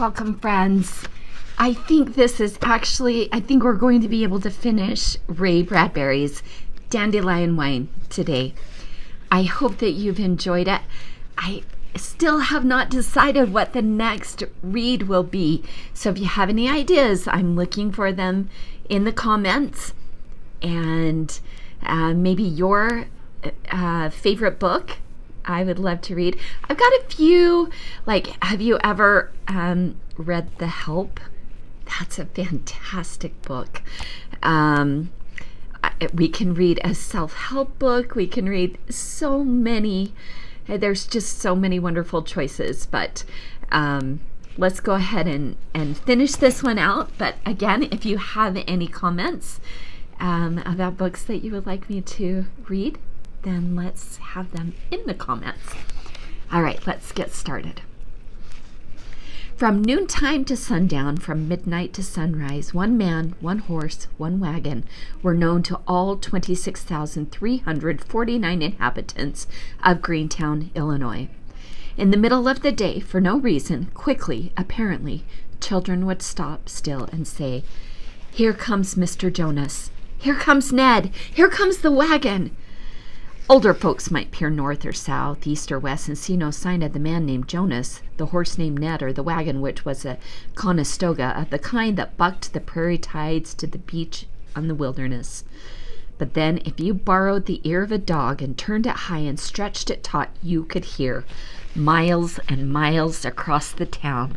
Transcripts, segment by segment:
welcome friends. I think we're going to be able to finish Ray Bradbury's Dandelion Wine today. I hope that you've enjoyed it. I still have not decided what the next read will be. So if you have any ideas, I'm looking for them in the comments. And maybe your favorite book I would love to read. I've got a few, have you ever read The Help? That's a fantastic book. We can read a self-help book. We can read so many. There's just so many wonderful choices. But let's go ahead and finish this one out. But again, if you have any comments about books that you would like me to read, then let's have them in the comments. All right, let's get started. From noontime to sundown, from midnight to sunrise, one man, one horse, one wagon were known to all 26,349 inhabitants of Greentown, Illinois. In the middle of the day, for no reason, quickly, apparently, children would stop still and say, "Here comes Mr. Jonas. Here comes Ned. Here comes the wagon." Older folks might peer north or south, east or west, and see no sign of the man named Jonas, the horse named Ned, or the wagon, which was a Conestoga of the kind that bucked the prairie tides to the beach on the wilderness. But then, if you borrowed the ear of a dog and turned it high and stretched it taut, you could hear, miles and miles across the town,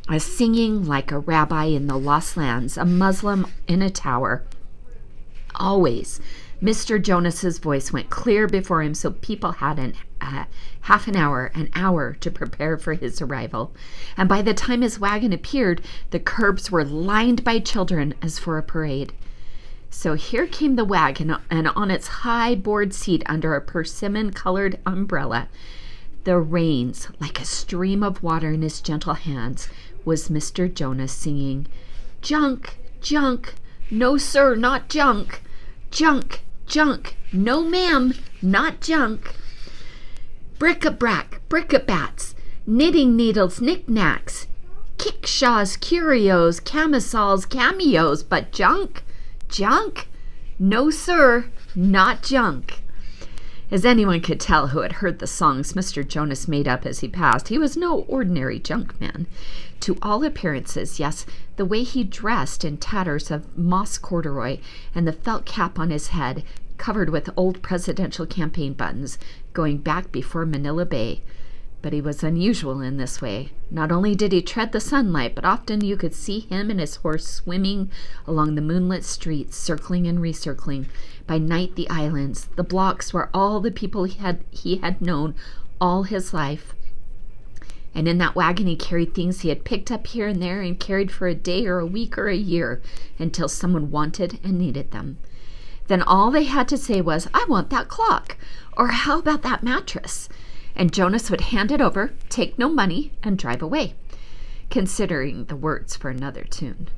a singing like a rabbi in the lost lands, a Muslim in a tower. Always, Mr. Jonas's voice went clear before him, so people had half an hour to prepare for his arrival. And by the time his wagon appeared, the curbs were lined by children as for a parade. So here came the wagon, and on its high board seat under a persimmon-colored umbrella, the reins, like a stream of water in his gentle hands, was Mr. Jonas singing, "Junk, junk, no sir, not junk. Junk, junk, no ma'am, not junk. Bric-a-brac, bric-a-bats, knitting needles, knick-knacks, kickshaws, curios, camisoles, cameos, but junk, junk, no sir, not junk." As anyone could tell who had heard the songs Mr. Jonas made up as he passed, he was no ordinary junkman. To all appearances, yes, the way he dressed in tatters of moss corduroy and the felt cap on his head, covered with old presidential campaign buttons, going back before Manila Bay. But he was unusual in this way. Not only did he tread the sunlight, but often you could see him and his horse swimming along the moonlit streets, circling and recircling. By night, the islands, the blocks where all the people he had known all his life. And in that wagon he carried things he had picked up here and there and carried for a day or a week or a year until someone wanted and needed them. Then all they had to say was, "I want that clock," or "How about that mattress?" And Jonas would hand it over, take no money, and drive away, considering the words for another tune.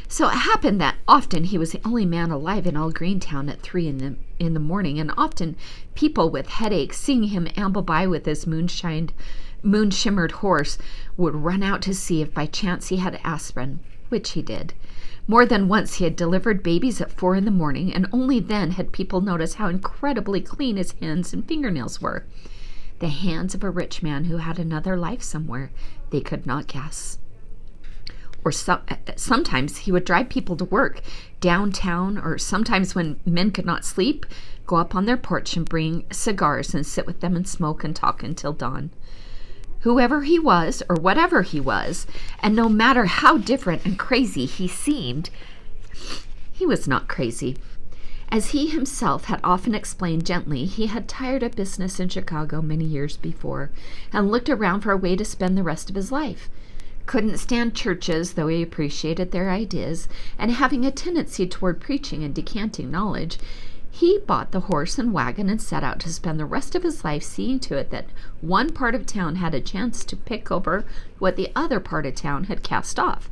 So it happened that often he was the only man alive in all Greentown at 3 in the morning, and often people with headaches, seeing him amble by with his moon-shimmered horse, would run out to see if by chance he had aspirin, which he did. More than once he had delivered babies at 4 in the morning, and only then had people noticed how incredibly clean his hands and fingernails were. The hands of a rich man who had another life somewhere they could not guess. Or sometimes he would drive people to work downtown, or sometimes when men could not sleep, go up on their porch and bring cigars and sit with them and smoke and talk until dawn. Whoever he was, or whatever he was, and no matter how different and crazy he seemed, he was not crazy. As he himself had often explained gently, he had tired of business in Chicago many years before, and looked around for a way to spend the rest of his life. Couldn't stand churches, though he appreciated their ideas, and having a tendency toward preaching and decanting knowledge, he bought the horse and wagon and set out to spend the rest of his life seeing to it that one part of town had a chance to pick over what the other part of town had cast off.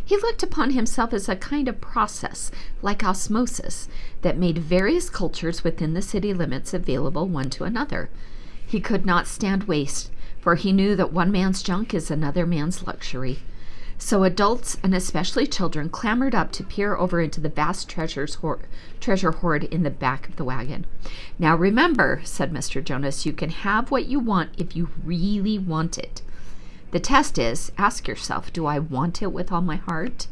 He looked upon himself as a kind of process, like osmosis, that made various cultures within the city limits available one to another. He could not stand waste, for he knew that one man's junk is another man's luxury. So adults, and especially children, clambered up to peer over into the vast treasure hoard in the back of the wagon. "Now remember," said Mr. Jonas, "you can have what you want if you really want it. The test is, ask yourself, do I want it with all my heart?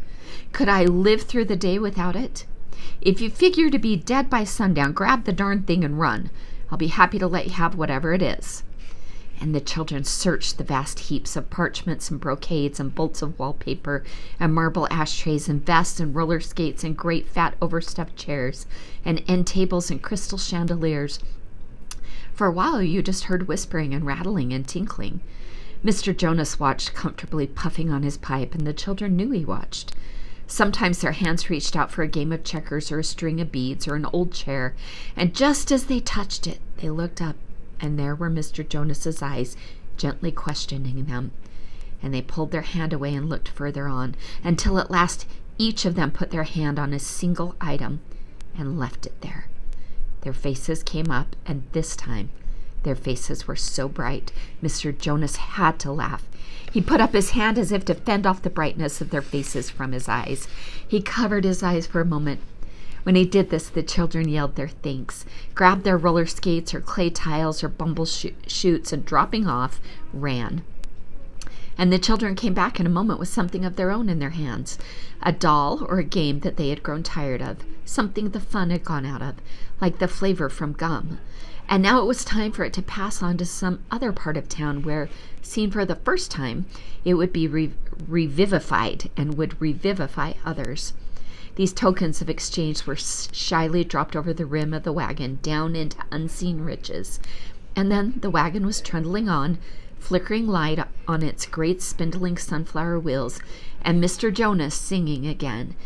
Could I live through the day without it? If you figure to be dead by sundown, grab the darn thing and run. I'll be happy to let you have whatever it is." And the children searched the vast heaps of parchments and brocades and bolts of wallpaper and marble ashtrays and vests and roller skates and great fat overstuffed chairs and end tables and crystal chandeliers. For a while you just heard whispering and rattling and tinkling. Mr. Jonas watched comfortably, puffing on his pipe, and the children knew he watched. Sometimes their hands reached out for a game of checkers or a string of beads or an old chair, and just as they touched it, they looked up, and there were Mr. Jonas's eyes gently questioning them. And they pulled their hand away and looked further on, until at last each of them put their hand on a single item and left it there. Their faces came up, and this time their faces were so bright, Mr. Jonas had to laugh. He put up his hand as if to fend off the brightness of their faces from his eyes. He covered his eyes for a moment. When he did this, the children yelled their thanks, grabbed their roller skates or clay tiles or bumble shoots, and dropping off, ran. And the children came back in a moment with something of their own in their hands, a doll or a game that they had grown tired of, something the fun had gone out of, like the flavor from gum. And now it was time for it to pass on to some other part of town where, seen for the first time, it would be revivified and would revivify others. These tokens of exchange were shyly dropped over the rim of the wagon down into unseen riches. And then the wagon was trundling on, flickering light on its great spindling sunflower wheels, and Mr. Jonas singing again,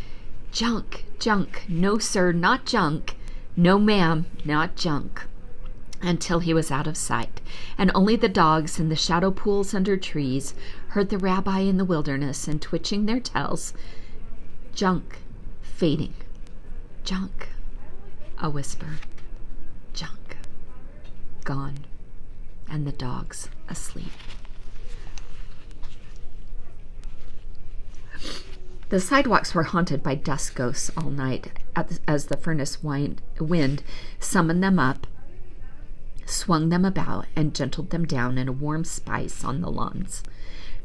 "Junk, junk, no sir, not junk, no ma'am, not junk," until he was out of sight, and only the dogs in the shadow pools under trees heard the rabbi in the wilderness and twitching their tails. Junk, fading. Junk, a whisper. Junk, gone, and the dogs asleep. The sidewalks were haunted by dust ghosts all night as the furnace wind summoned them up, swung them about, and gentled them down in a warm spice on the lawns.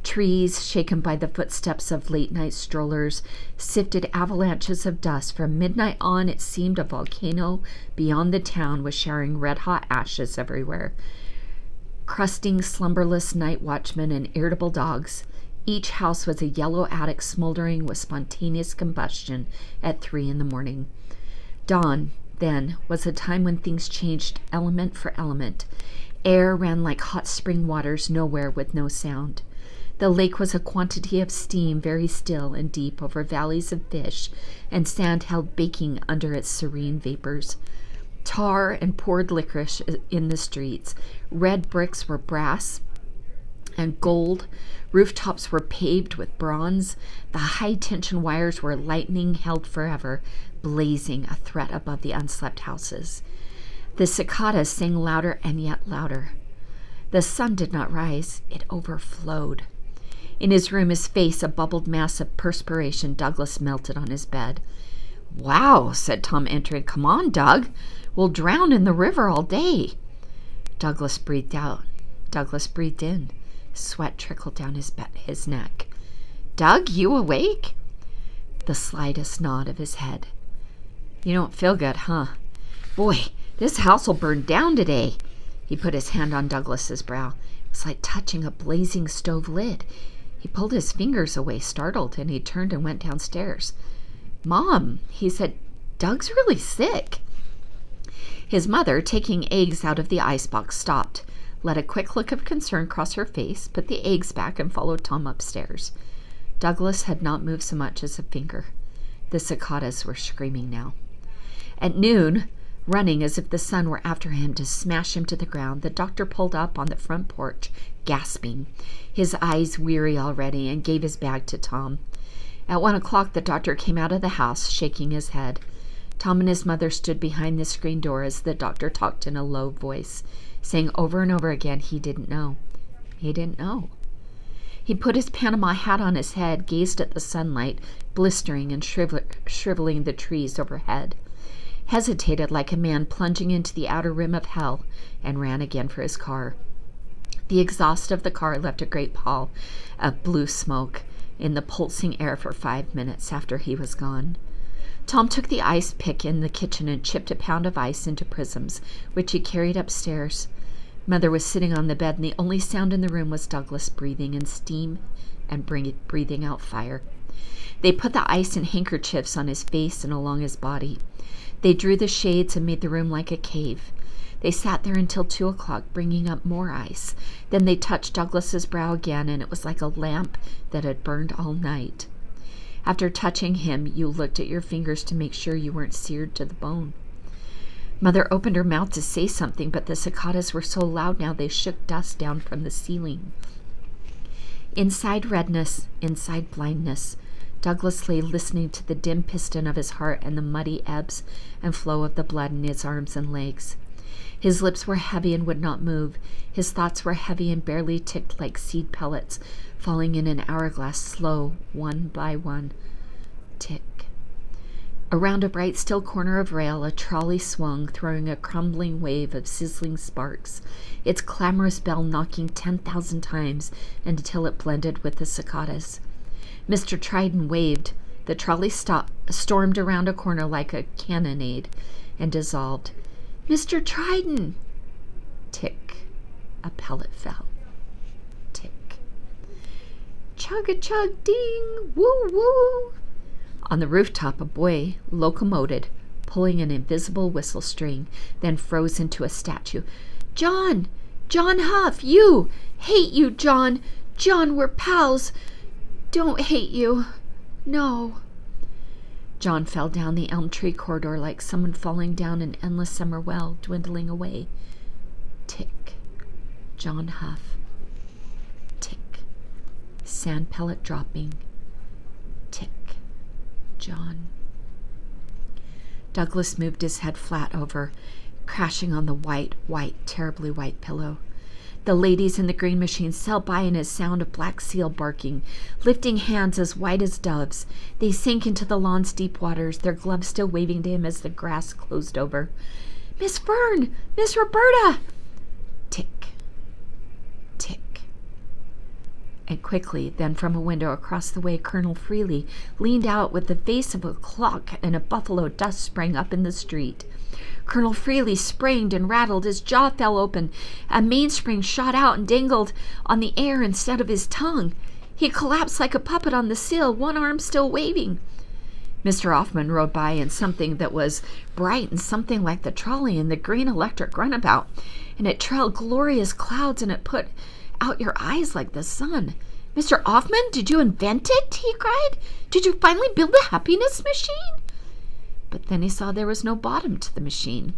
Trees, shaken by the footsteps of late-night strollers, sifted avalanches of dust. From midnight on, it seemed a volcano beyond the town was showering red-hot ashes everywhere. Crusting, slumberless night watchmen and irritable dogs. Each house was a yellow attic smoldering with spontaneous combustion at 3 a.m. Dawn, then, was a time when things changed element for element. Air ran like hot spring waters nowhere with no sound. The lake was a quantity of steam, very still and deep over valleys of fish, and sand held baking under its serene vapors. Tar and poured licorice in the streets. Red bricks were brass and gold. Rooftops were paved with bronze. The high-tension wires were lightning held forever, blazing a threat above the unslept houses. The cicadas sang louder and yet louder. The sun did not rise. It overflowed. In his room, his face a bubbled mass of perspiration, Douglas melted on his bed. "Wow," said Tom, entering. "Come on, Doug. We'll drown in the river all day." Douglas breathed out. Douglas breathed in. Sweat trickled down his neck. "Doug, you awake?" The slightest nod of his head. "You don't feel good, huh? Boy, this house will burn down today." He put his hand on Douglas's brow. It was like touching a blazing stove lid. He pulled his fingers away, startled, and he turned and went downstairs. "Mom," he said, "Doug's really sick." His mother, taking eggs out of the icebox, stopped, let a quick look of concern cross her face, put the eggs back, and followed Tom upstairs. Douglas had not moved so much as a finger. The cicadas were screaming now. At noon, running as if the sun were after him to smash him to the ground, the doctor pulled up on the front porch, gasping, his eyes weary already, and gave his bag to Tom. At 1 o'clock, the doctor came out of the house, shaking his head. Tom and his mother stood behind the screen door as the doctor talked in a low voice, saying over and over again he didn't know. He didn't know. He put his Panama hat on his head, gazed at the sunlight, blistering and shriveling the trees overhead, hesitated like a man plunging into the outer rim of hell, and ran again for his car. The exhaust of the car left a great pall of blue smoke in the pulsing air for 5 minutes after he was gone. Tom took the ice pick in the kitchen and chipped a pound of ice into prisms, which he carried upstairs. Mother was sitting on the bed, and the only sound in the room was Douglas breathing in steam and breathing out fire. They put the ice in handkerchiefs on his face and along his body. They drew the shades and made the room like a cave. They sat there until 2 o'clock, bringing up more ice. Then they touched Douglas's brow again, and it was like a lamp that had burned all night. After touching him, you looked at your fingers to make sure you weren't seared to the bone. Mother opened her mouth to say something, but the cicadas were so loud now they shook dust down from the ceiling. Inside redness, inside blindness, Douglas lay listening to the dim piston of his heart and the muddy ebbs and flow of the blood in his arms and legs. His lips were heavy and would not move. His thoughts were heavy and barely ticked like seed pellets, falling in an hourglass, slow, one by one. Tick. Around a bright still corner of rail, a trolley swung, throwing a crumbling wave of sizzling sparks, its clamorous bell knocking 10,000 times until it blended with the cicadas. Mr. Trident waved. The trolley stormed around a corner like a cannonade and dissolved. "Mr. Trident!" Tick. A pellet fell. Tick. Chug-a-chug, ding, woo-woo. On the rooftop, a boy locomoted, pulling an invisible whistle string, then froze into a statue. "John! John Huff! You! Hate you, John! John, we're pals! Don't hate you! No!" John fell down the elm tree corridor like someone falling down an endless summer well, dwindling away. Tick. John Huff. Tick. Sand pellet dropping. Tick. John. Douglas moved his head flat over, crashing on the white, terribly white pillow. The ladies in the green machine sailed by in a sound of black seal barking, lifting hands as white as doves. They sank into the lawn's deep waters, their gloves still waving to him as the grass closed over. "Miss Fern! Miss Roberta!" Tick. Tick. And quickly, then from a window across the way, Colonel Freely leaned out with the face of a clock, and a buffalo dust sprang up in the street. Colonel Freely sprang and rattled. His jaw fell open. A mainspring shot out and dangled on the air instead of his tongue. He collapsed like a puppet on the sill, one arm still waving. Mr. Hoffman rode by in something that was bright and something like the trolley and the green electric runabout, and it trailed glorious clouds, and it put out your eyes like the sun. "Mr. Hoffman, did you invent it?" he cried. "Did you finally build the happiness machine?" But then he saw there was no bottom to the machine.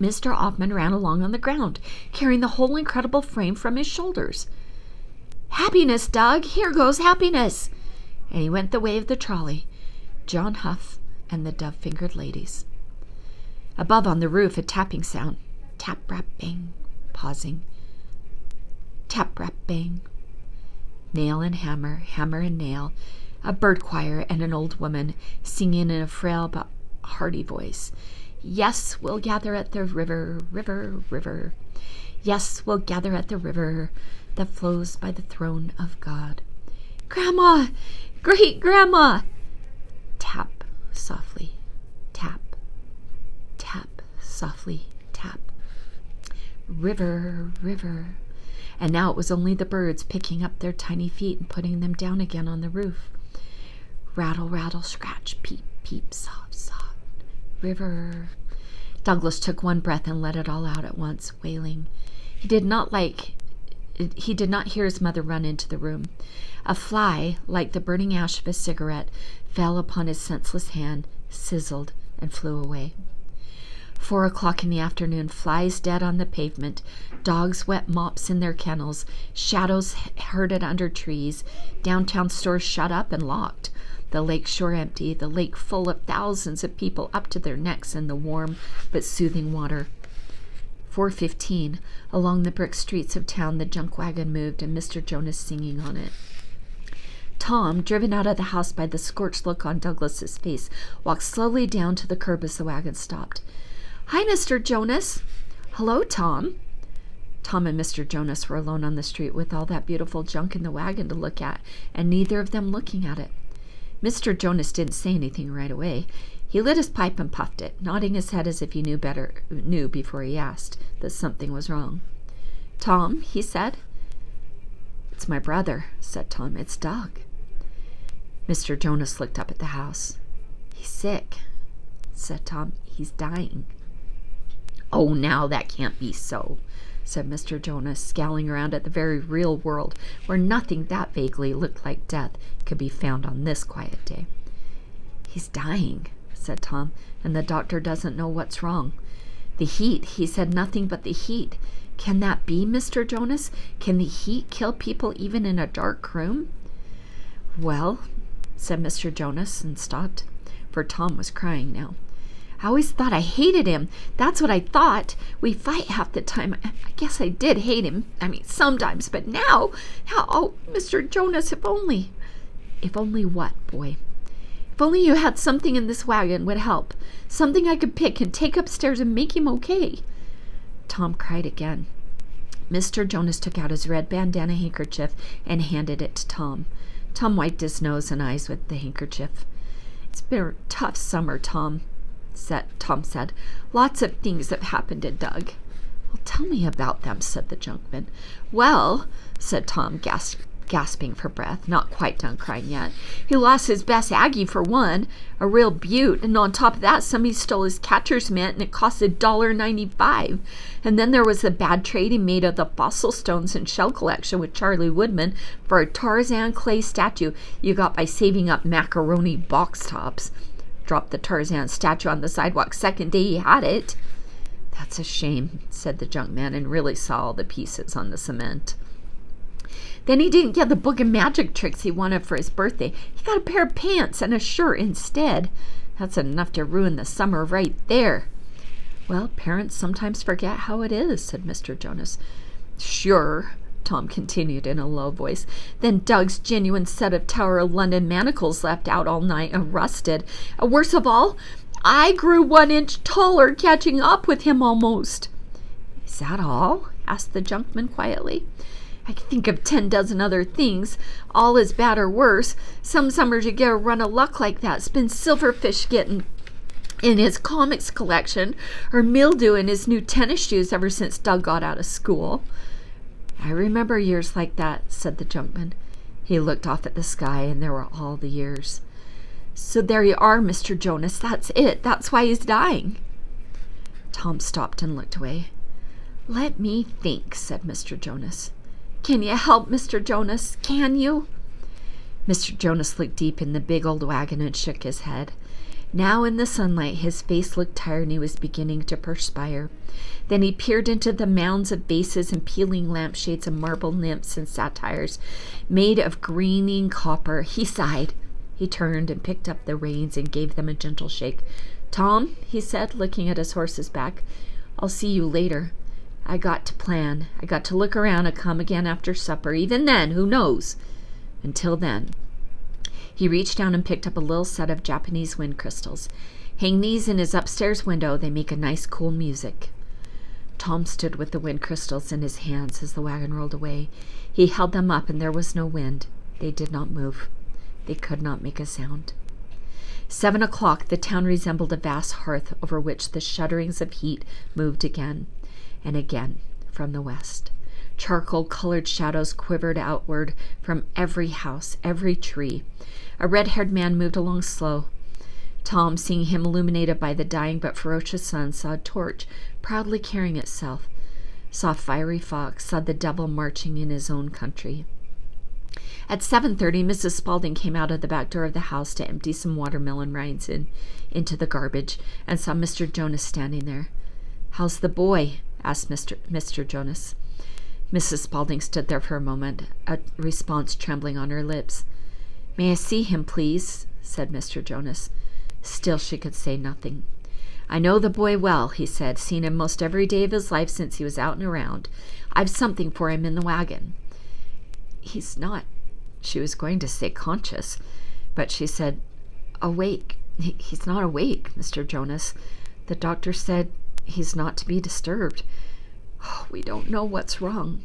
Mr. Hoffman ran along on the ground, carrying the whole incredible frame from his shoulders. "Happiness, Doug! Here goes happiness!" And he went the way of the trolley, John Huff and the dove-fingered ladies. Above on the roof, a tapping sound. Tap, rap, bang. Pausing. Tap, rap, bang. Nail and hammer, hammer and nail. A bird choir and an old woman singing in a frail but hearty voice. "Yes, we'll gather at the river, river, river. Yes, we'll gather at the river that flows by the throne of God." "Grandma! Great Grandma!" Tap, softly. Tap. Tap, softly. Tap. River, river. And now it was only the birds picking up their tiny feet and putting them down again on the roof. Rattle, rattle, scratch, peep, peep, soft, soft. River. Douglas took one breath and let it all out at once, wailing. He did not hear his mother run into the room. A fly, like the burning ash of a cigarette, fell upon his senseless hand, sizzled, and flew away. 4 o'clock in the afternoon, flies dead on the pavement, dogs wet mops in their kennels, shadows herded under trees, downtown stores shut up and locked, the lake shore empty, the lake full of thousands of people up to their necks in the warm but soothing water. 4:15. Along the brick streets of town, the junk wagon moved, and Mr. Jonas singing on it. Tom, driven out of the house by the scorched look on Douglas's face, walked slowly down to the curb as the wagon stopped. "Hi, Mr. Jonas." "Hello, Tom." Tom and Mr. Jonas were alone on the street with all that beautiful junk in the wagon to look at, and neither of them looking at it. Mr. Jonas didn't say anything right away. He lit his pipe and puffed it, nodding his head as if he knew before he asked that something was wrong. "Tom," he said. "It's my brother," said Tom. "It's Doug." Mr. Jonas looked up at the house. "He's sick," said Tom. "He's dying." "Oh, now that can't be so," said Mr. Jonas, scowling around at the very real world where nothing that vaguely looked like death could be found on this quiet day. "He's dying," said Tom, "and the doctor doesn't know what's wrong. The heat, he said nothing but the heat. Can that be, Mr. Jonas? Can the heat kill people even in a dark room?" "Well," said Mr. Jonas, and stopped, for Tom was crying now. "I always thought I hated him. That's what I thought. We fight half the time. I guess I did hate him. Sometimes, but now, oh, Mr. Jonas, if only." "If only what, boy?" "If only you had something in this wagon would help. Something I could pick and take upstairs and make him okay." Tom cried again. Mr. Jonas took out his red bandana handkerchief and handed it to Tom. Tom wiped his nose and eyes with the handkerchief. "It's been a tough summer, Tom said. "Lots of things have happened to Doug." "Well, tell me about them," said the junkman. "Well," said Tom, gasping for breath, not quite done crying yet. "He lost his best Aggie for one, a real beaut, and on top of that somebody stole his catcher's mitt and it cost $1.95. And then there was the bad trade he made of the fossil stones and shell collection with Charlie Woodman for a Tarzan clay statue you got by saving up macaroni box tops. Dropped the Tarzan statue on the sidewalk second day he had it." "That's a shame," said the junkman, and really saw all the pieces on the cement. "Then he didn't get the book of magic tricks he wanted for his birthday. He got a pair of pants and a shirt instead. That's enough to ruin the summer right there." "Well, parents sometimes forget how it is," said Mr. Jonas. "Sure," Tom continued in a low voice. "Then Doug's genuine set of Tower of London manacles left out all night and rusted. Worst of all, I grew 1 inch taller, catching up with him almost." "Is that all?" asked the junkman quietly. "I can think of 10 dozen other things, all as bad or worse. Some summers you get a run of luck like that. It's been silverfish getting in his comics collection, or mildew in his new tennis shoes ever since Doug got out of school." "I remember years like that," said the junkman. He looked off at the sky, and there were all the years. "So there you are, Mr. Jonas. That's it. That's why he's dying." Tom stopped and looked away. "Let me think," said Mr. Jonas. "Can you help, Mr. Jonas? Can you?" Mr. Jonas looked deep in the big old wagon and shook his head. Now in the sunlight his face looked tired and he was beginning to perspire. Then he peered into the mounds of vases and peeling lampshades and marble nymphs and satyrs made of greening copper. He sighed. He turned and picked up the reins and gave them a gentle shake. "Tom," he said, looking at his horse's back, "I'll see you later. I got to plan. I got to look around and come again after supper. Even then, who knows? Until then." He reached down and picked up a little set of Japanese wind crystals. "Hang these in his upstairs window. They make a nice cool music." Tom stood with the wind crystals in his hands as the wagon rolled away. He held them up and there was no wind. They did not move. They could not make a sound. 7 o'clock, the town resembled a vast hearth over which the shudderings of heat moved again and again from the west. Charcoal-colored shadows quivered outward from every house, every tree. A red-haired man moved along slow. Tom, seeing him illuminated by the dying but ferocious sun, saw a torch proudly carrying itself, saw a fiery fox, saw the devil marching in his own country. At 7:30, Mrs. Spaulding came out of the back door of the house to empty some watermelon rinds into the garbage, and saw Mr. Jonas standing there. "How's the boy?" asked Mr. Jonas. Mrs. Spaulding stood there for a moment, a response trembling on her lips. "May I see him, please?" said Mr. Jonas. Still she could say nothing. I know the boy well, he said. Seen him most every day of his life since he was out and around. I've something for him in the wagon. He's not, she was going to say conscious, but she said, awake. He's not awake, Mr. Jonas. The doctor said he's not to be disturbed. Oh, we don't know what's wrong.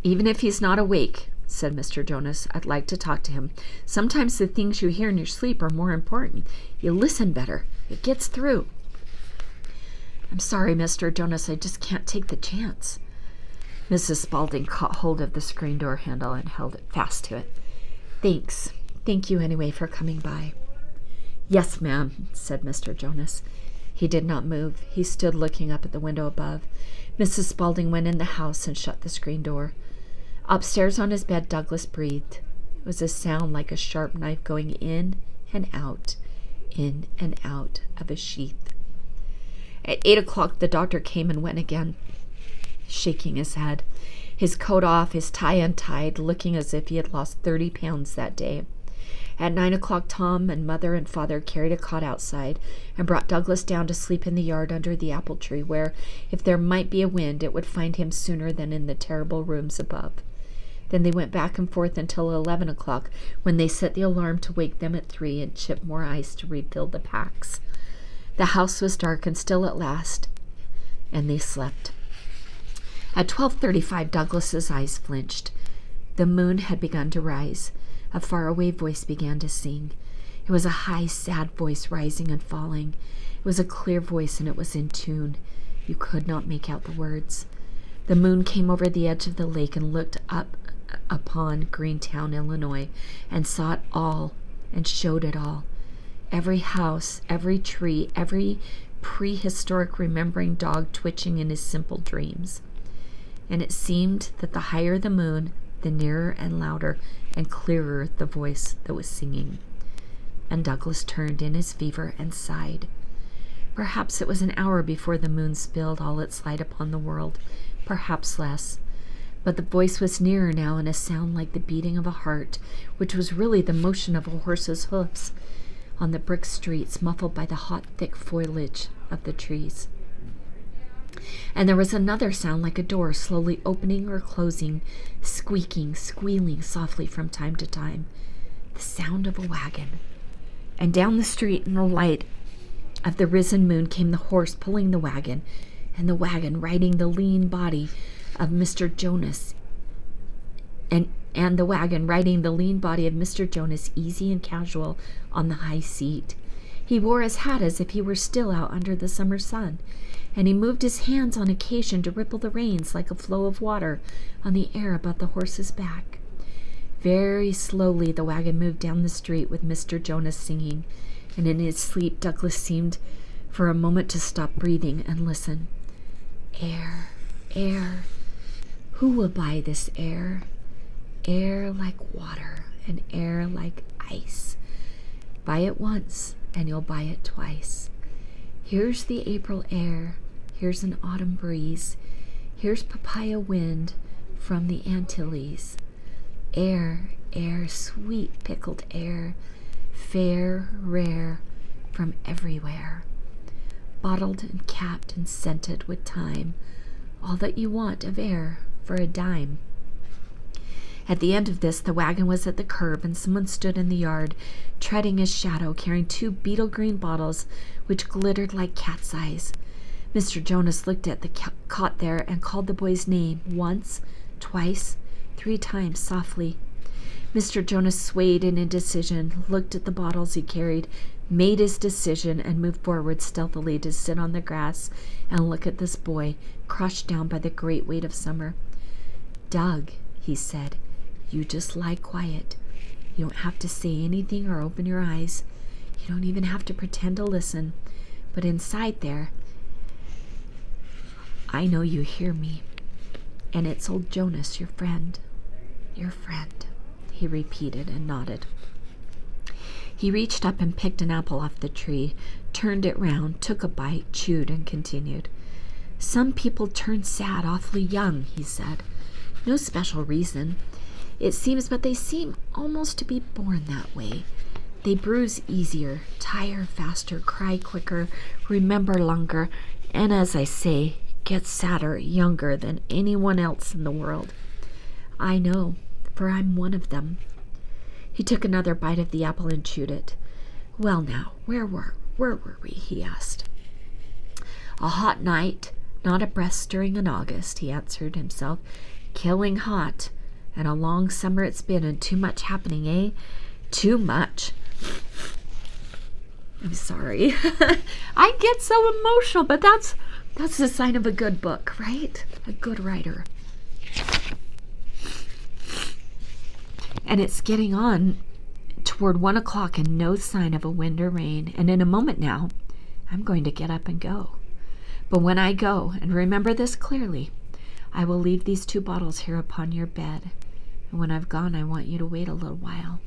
Even if he's not awake, said Mr. Jonas, I'd like to talk to him. Sometimes the things you hear in your sleep are more important. You listen better. It gets through. I'm sorry, Mr. Jonas, I just can't take the chance. Mrs. Spaulding caught hold of the screen door handle and held it fast to it. Thanks. Thank you anyway for coming by. Yes, ma'am, said Mr. Jonas. He did not move. He stood looking up at the window above. Mrs. Spaulding went in the house and shut the screen door. Upstairs on his bed, Douglas breathed. It was a sound like a sharp knife going in and out of a sheath. At 8 o'clock, the doctor came and went again, shaking his head, his coat off, his tie untied, looking as if he had lost 30 pounds that day. At 9 o'clock, Tom and Mother and Father carried a cot outside and brought Douglas down to sleep in the yard under the apple tree, where, if there might be a wind, it would find him sooner than in the terrible rooms above. Then they went back and forth until 11 o'clock, when they set the alarm to wake them at 3 and chip more ice to refill the packs. The house was dark and still at last, and they slept. At 12:35, Douglas's eyes flinched. The moon had begun to rise. A faraway voice began to sing. It was a high, sad voice rising and falling. It was a clear voice, and it was in tune. You could not make out the words. The moon came over the edge of the lake and looked up upon Greentown, Illinois, and saw it all and showed it all. Every house, every tree, every prehistoric remembering dog twitching in his simple dreams. And it seemed that the higher the moon, the nearer and louder and clearer the voice that was singing. And Douglas turned in his fever and sighed. Perhaps it was an hour before the moon spilled all its light upon the world, perhaps less. But the voice was nearer now, in a sound like the beating of a heart, which was really the motion of a horse's hoofs on the brick streets, muffled by the hot, thick foliage of the trees. And there was another sound like a door slowly opening or closing, squeaking, squealing softly from time to time, the sound of a wagon. And down the street in the light of the risen moon came the horse pulling the wagon, and the wagon riding the lean body of Mr. Jonas, and the wagon riding the lean body of Mr. Jonas, easy and casual on the high seat. He wore his hat as if he were still out under the summer sun, and he moved his hands on occasion to ripple the reins like a flow of water on the air about the horse's back. Very slowly the wagon moved down the street with Mr. Jonas singing, and in his sleep Douglas seemed for a moment to stop breathing and listen. Air, air. Who will buy this air? Air like water and air like ice. Buy it once and you'll buy it twice. Here's the April air. Here's an autumn breeze. Here's papaya wind from the Antilles. Air, air, sweet pickled air, fair, rare, from everywhere. Bottled and capped and scented with time, all that you want of air for a dime. At the end of this, the wagon was at the curb, and someone stood in the yard, treading his shadow, carrying 2 beetle green bottles which glittered like cat's eyes. Mr. Jonas looked at the cot there and called the boy's name once, twice, 3 times softly. Mr. Jonas swayed in indecision, looked at the bottles he carried, made his decision, and moved forward stealthily to sit on the grass and look at this boy, crushed down by the great weight of summer. Doug, he said, you just lie quiet. You don't have to say anything or open your eyes. You don't even have to pretend to listen. But inside there, I know you hear me. And it's old Jonas, your friend. Your friend, he repeated and nodded. He reached up and picked an apple off the tree, turned it round, took a bite, chewed, and continued. Some people turn sad awfully young, he said. No special reason. It seems, but they seem almost to be born that way. They bruise easier, tire faster, cry quicker, remember longer, and as I say, get sadder, younger than anyone else in the world. I know, for I'm one of them. He took another bite of the apple and chewed it. Well now, where were we? He asked. A hot night, not a breath stirring in August, he answered himself. Killing hot, and a long summer it's been, and too much happening, eh? Too much. I'm sorry. I get so emotional, but that's the sign of a good book, right? A good writer. And it's getting on toward 1 o'clock and no sign of a wind or rain. And in a moment now, I'm going to get up and go. But when I go, and remember this clearly, I will leave these 2 bottles here upon your bed. And when I've gone, I want you to wait a little while,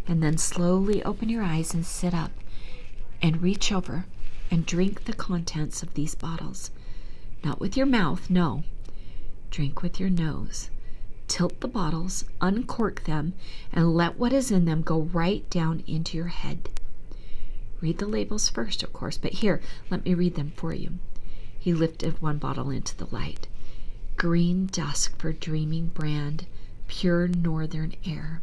and then slowly open your eyes and sit up and reach over and drink the contents of these bottles. Not with your mouth, no. Drink with your nose. Tilt the bottles, uncork them, and let what is in them go right down into your head. Read the labels first, of course, but here, let me read them for you. He lifted 1 bottle into the light. Green dusk for dreaming brand, pure northern air.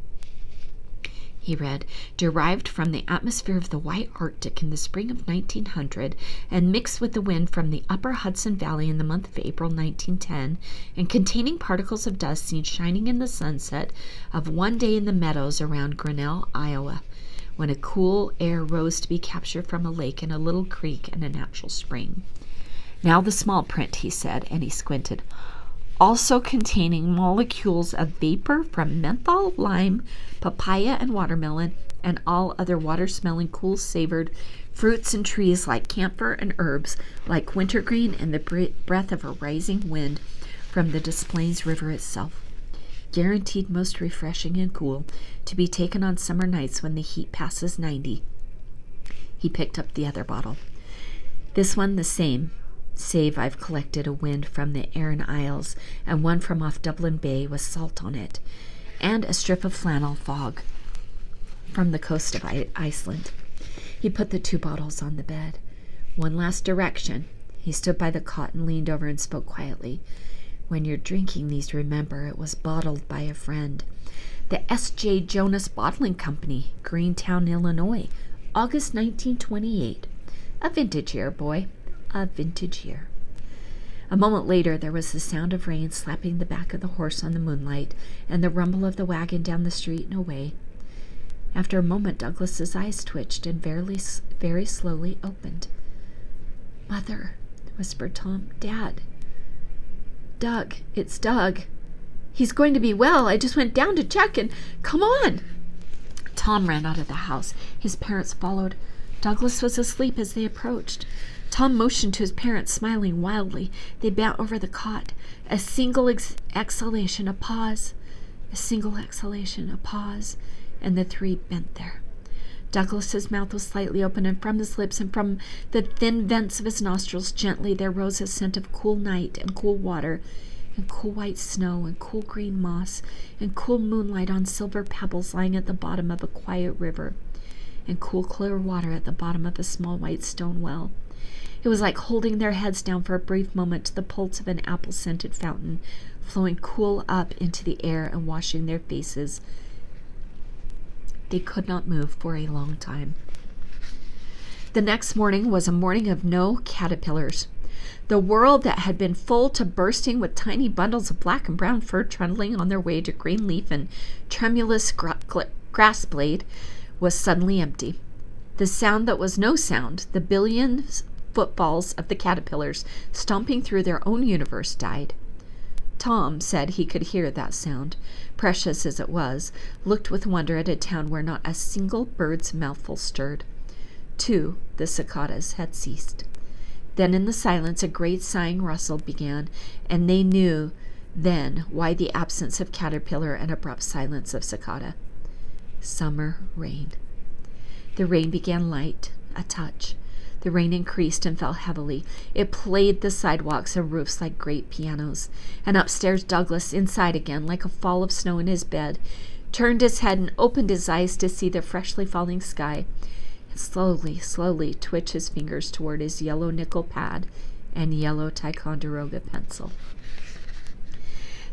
He read, derived from the atmosphere of the white Arctic in the spring of 1900 and mixed with the wind from the upper Hudson Valley in the month of April 1910, and containing particles of dust seen shining in the sunset of one day in the meadows around Grinnell, Iowa, when a cool air rose to be captured from a lake and a little creek and a natural spring. Now the small print, he said, and he squinted. Also containing molecules of vapor from menthol, lime, papaya, and watermelon, and all other water-smelling, cool-savored fruits and trees like camphor, and herbs like wintergreen and the breath of a rising wind from the Des Plaines River itself. Guaranteed most refreshing and cool, to be taken on summer nights when the heat passes 90. He picked up the other bottle. This one the same, save I've collected a wind from the Aran Isles and one from off Dublin Bay with salt on it, and a strip of flannel fog from the coast of Iceland. He put the 2 bottles on the bed. One last direction. He stood by the cot and leaned over and spoke quietly. When you're drinking these, remember it was bottled by a friend. The S.J. Jonas Bottling Company, Greentown, Illinois, August 1928. A vintage year, boy. A vintage year. A moment later, there was the sound of rain slapping the back of the horse on the moonlight, and the rumble of the wagon down the street and away. After a moment, Douglas's eyes twitched and very slowly opened. "Mother," whispered Tom. "Dad. Doug. It's Doug. He's going to be well. I just went down to check and come on." Tom ran out of the house. His parents followed. Douglas was asleep as they approached. Tom motioned to his parents, smiling wildly. They bent over the cot. A single exhalation, a pause. A single exhalation, a pause. And the 3 bent there. Douglas's mouth was slightly open, and from his lips and from the thin vents of his nostrils gently there rose a scent of cool night and cool water and cool white snow and cool green moss and cool moonlight on silver pebbles lying at the bottom of a quiet river and cool clear water at the bottom of a small white stone well. It was like holding their heads down for a brief moment to the pulse of an apple-scented fountain, flowing cool up into the air and washing their faces. They could not move for a long time. The next morning was a morning of no caterpillars. The world that had been full to bursting with tiny bundles of black and brown fur trundling on their way to green leaf and tremulous grass blade was suddenly empty. The sound that was no sound, the billions footfalls of the caterpillars stomping through their own universe, died. Tom said he could hear that sound, precious as it was, looked with wonder at a town where not a single bird's mouthful stirred. 2, the cicadas, had ceased. Then in the silence a great sighing rustle began, and they knew then why the absence of caterpillar and abrupt silence of cicada. Summer rain. The rain began light, a touch. The rain increased and fell heavily. It played the sidewalks and roofs like great pianos. And upstairs Douglas, inside again, like a fall of snow in his bed, turned his head and opened his eyes to see the freshly falling sky, and slowly twitch his fingers toward his yellow nickel pad and yellow Ticonderoga pencil.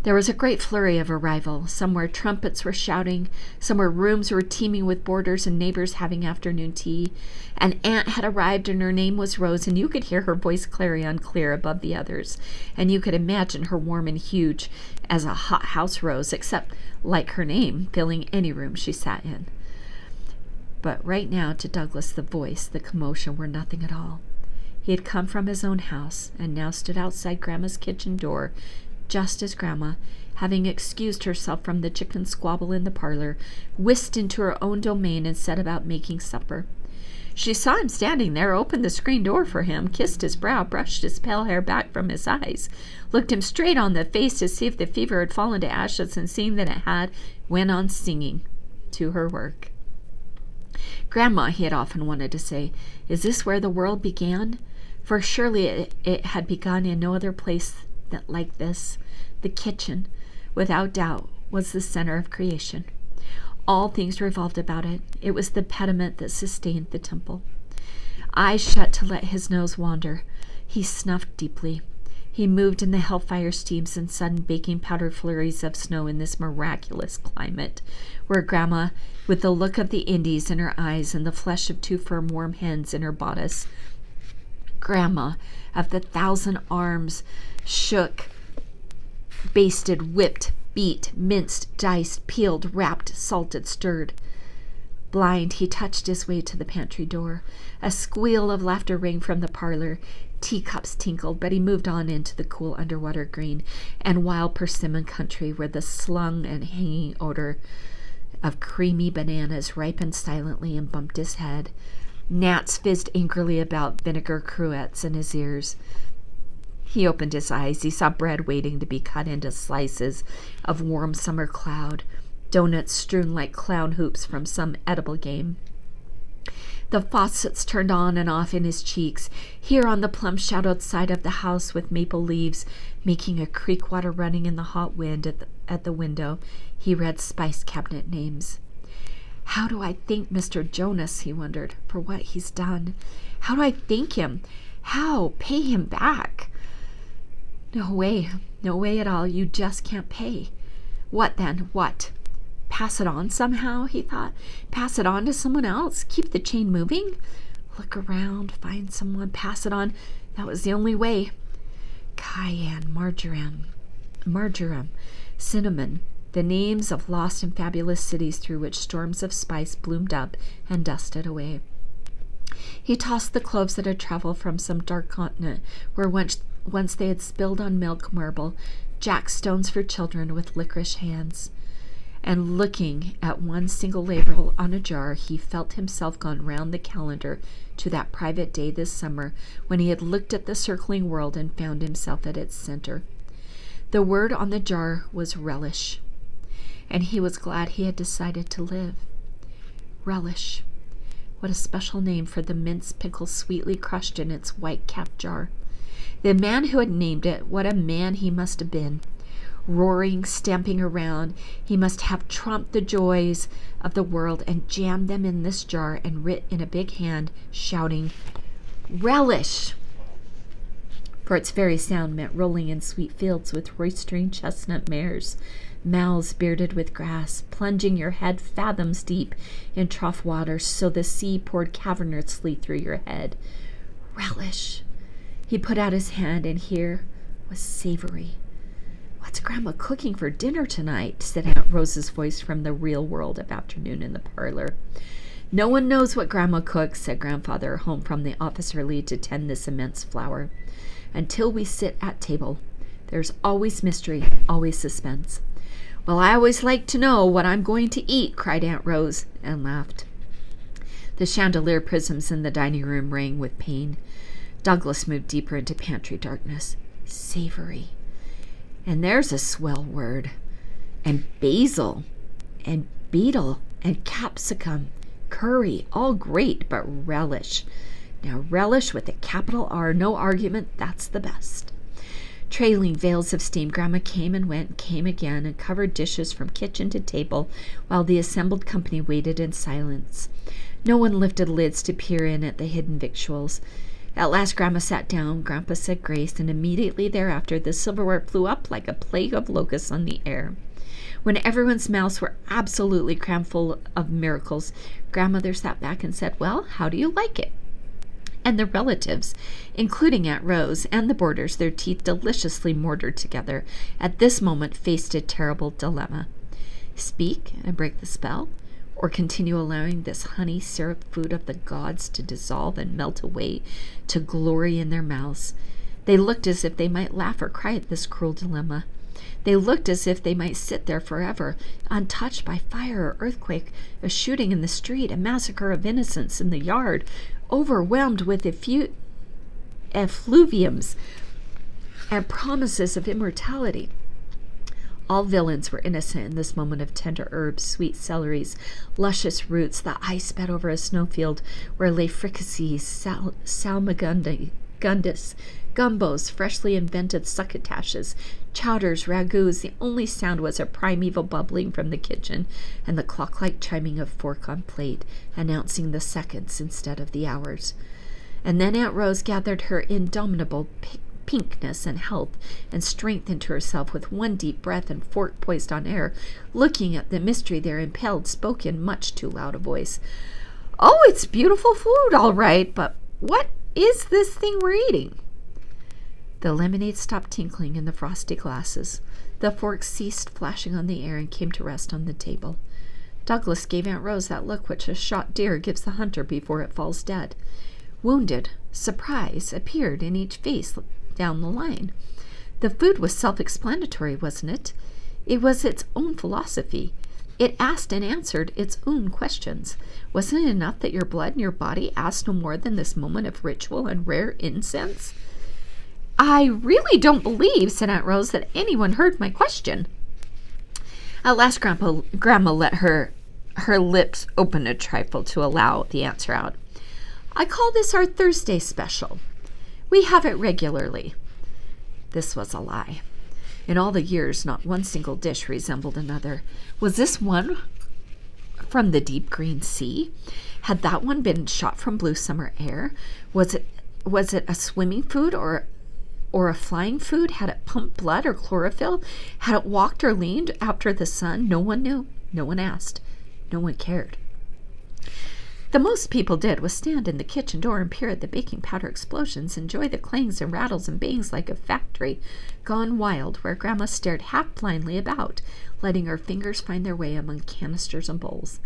There was a great flurry of arrival. Somewhere trumpets were shouting, somewhere rooms were teeming with boarders and neighbors having afternoon tea. An aunt had arrived and her name was Rose, and you could hear her voice clarion clear above the others, and you could imagine her warm and huge as a hothouse rose, except, like her name, filling any room she sat in. But right now, to Douglas, the voice, the commotion were nothing at all. He had come from his own house and now stood outside Grandma's kitchen door, just as Grandma, having excused herself from the chicken squabble in the parlor, whisked into her own domain and set about making supper. She saw him standing there, opened the screen door for him, kissed his brow, brushed his pale hair back from his eyes, looked him straight on the face to see if the fever had fallen to ashes, and seeing that it had, went on singing to her work. "Grandma," he had often wanted to say, "is this where the world began?" For surely it had begun in no other place like this. The kitchen, without doubt, was the center of creation. All things revolved about it. It was the pediment that sustained the temple. Eyes shut to let his nose wander, he snuffed deeply. He moved in the hellfire steams and sudden baking powder flurries of snow in this miraculous climate, where Grandma, with the look of the Indies in her eyes and the flesh of 2 firm warm hens in her bodice, Grandma of the 1,000 arms, shook, basted, whipped, beat, minced, diced, peeled, wrapped, salted, stirred. Blind, he touched his way to the pantry door. A squeal of laughter rang from the parlor. Teacups tinkled, but he moved on into the cool underwater green and wild persimmon country, where the slung and hanging odor of creamy bananas ripened silently and bumped his head. Gnats fizzed angrily about vinegar cruets in his ears. He opened his eyes. He saw bread waiting to be cut into slices of warm summer cloud, donuts strewn like clown hoops from some edible game. The faucets turned on and off in his cheeks, here on the plum shadowed side of the house with maple leaves making a creek water running in the hot wind at the window. He read spice cabinet names. How do I thank Mr. Jonas, he wondered, for what he's done? How do I thank him? How pay him back? No way at all. You just can't pay. What then? What? Pass it on somehow, he thought. Pass it on to someone else? Keep the chain moving? Look around, find someone, pass it on. That was the only way. Cayenne, marjoram, cinnamon, the names of lost and fabulous cities through which storms of spice bloomed up and dusted away. He tossed the cloves that had traveled from some dark continent, where once they had spilled on milk marble, jackstones for children with licorice hands. And looking at one single label on a jar, he felt himself gone round the calendar to that private day this summer when he had looked at the circling world and found himself at its center. The word on the jar was relish, and he was glad he had decided to live. Relish. What a special name for the minced pickle sweetly crushed in its white-capped jar. The man who had named it, what a man he must have been. Roaring, stamping around, he must have trumped the joys of the world and jammed them in this jar and writ in a big hand, shouting, "Relish!" For its very sound meant rolling in sweet fields with roistering chestnut mares, mouths bearded with grass, plunging your head fathoms deep in trough water so the sea poured cavernously through your head. Relish! He put out his hand, and here was savory. "What's Grandma cooking for dinner tonight?" said Aunt Rose's voice from the real world of afternoon in the parlor. "No one knows what Grandma cooks," said Grandfather, home from the office early to tend this immense flower. "Until we sit at table. There's always mystery, always suspense." "Well, I always like to know what I'm going to eat," cried Aunt Rose, and laughed. The chandelier prisms in the dining room rang with pain. Douglas moved deeper into pantry darkness. Savory. And there's a swell word. And basil. And beetle. And capsicum. Curry. All great, but relish. Now relish with a capital R. No argument. That's the best. Trailing veils of steam, Grandma came and went, came again, and covered dishes from kitchen to table, while the assembled company waited in silence. No one lifted lids to peer in at the hidden victuals. At last Grandma sat down, Grandpa said grace, and immediately thereafter the silverware flew up like a plague of locusts on the air. When everyone's mouths were absolutely crammed full of miracles, Grandmother sat back and said, "Well, how do you like it?" And the relatives, including Aunt Rose and the boarders, their teeth deliciously mortared together, at this moment faced a terrible dilemma. Speak and break the spell, or continue allowing this honey syrup food of the gods to dissolve and melt away to glory in their mouths. They looked as if they might laugh or cry at this cruel dilemma. They looked as if they might sit there forever, untouched by fire or earthquake, a shooting in the street, a massacre of innocents in the yard, overwhelmed with effluviums and promises of immortality. All villains were innocent in this moment of tender herbs, sweet celeries, luscious roots. The eye sped over a snowfield where lay fricassees, salmagundis, gumbos, freshly invented succotashes, chowders, ragouts. The only sound was a primeval bubbling from the kitchen and the clock-like chiming of fork on plate, announcing the seconds instead of the hours. And then Aunt Rose gathered her indomitable pinkness and health and strength into herself with one deep breath and fork poised on air, looking at the mystery there impelled, spoke in much too loud a voice. "Oh, it's beautiful food, all right, but what is this thing we're eating?" The lemonade stopped tinkling in the frosty glasses. The forks ceased flashing on the air and came to rest on the table. Douglas gave Aunt Rose that look which a shot deer gives the hunter before it falls dead. Wounded surprise appeared in each face down the line. The food was self-explanatory, wasn't it? It was its own philosophy. It asked and answered its own questions. Wasn't it enough that your blood and your body asked no more than this moment of ritual and rare incense? "I really don't believe," said Aunt Rose, "that anyone heard my question." At last Grandma let her lips open a trifle to allow the answer out. "I call this our Thursday special. We have it regularly." This was a lie. In all the years, not one single dish resembled another. Was this one from the deep green sea? Had that one been shot from blue summer air? Was it a swimming food or a flying food? Had it pumped blood or chlorophyll? Had it walked or leaned after the sun? No one knew. No one asked. No one cared. The most people did was stand in the kitchen door and peer at the baking powder explosions, enjoy the clangs and rattles and bangs like a factory gone wild, where Grandma stared half blindly about, letting her fingers find their way among canisters and bowls.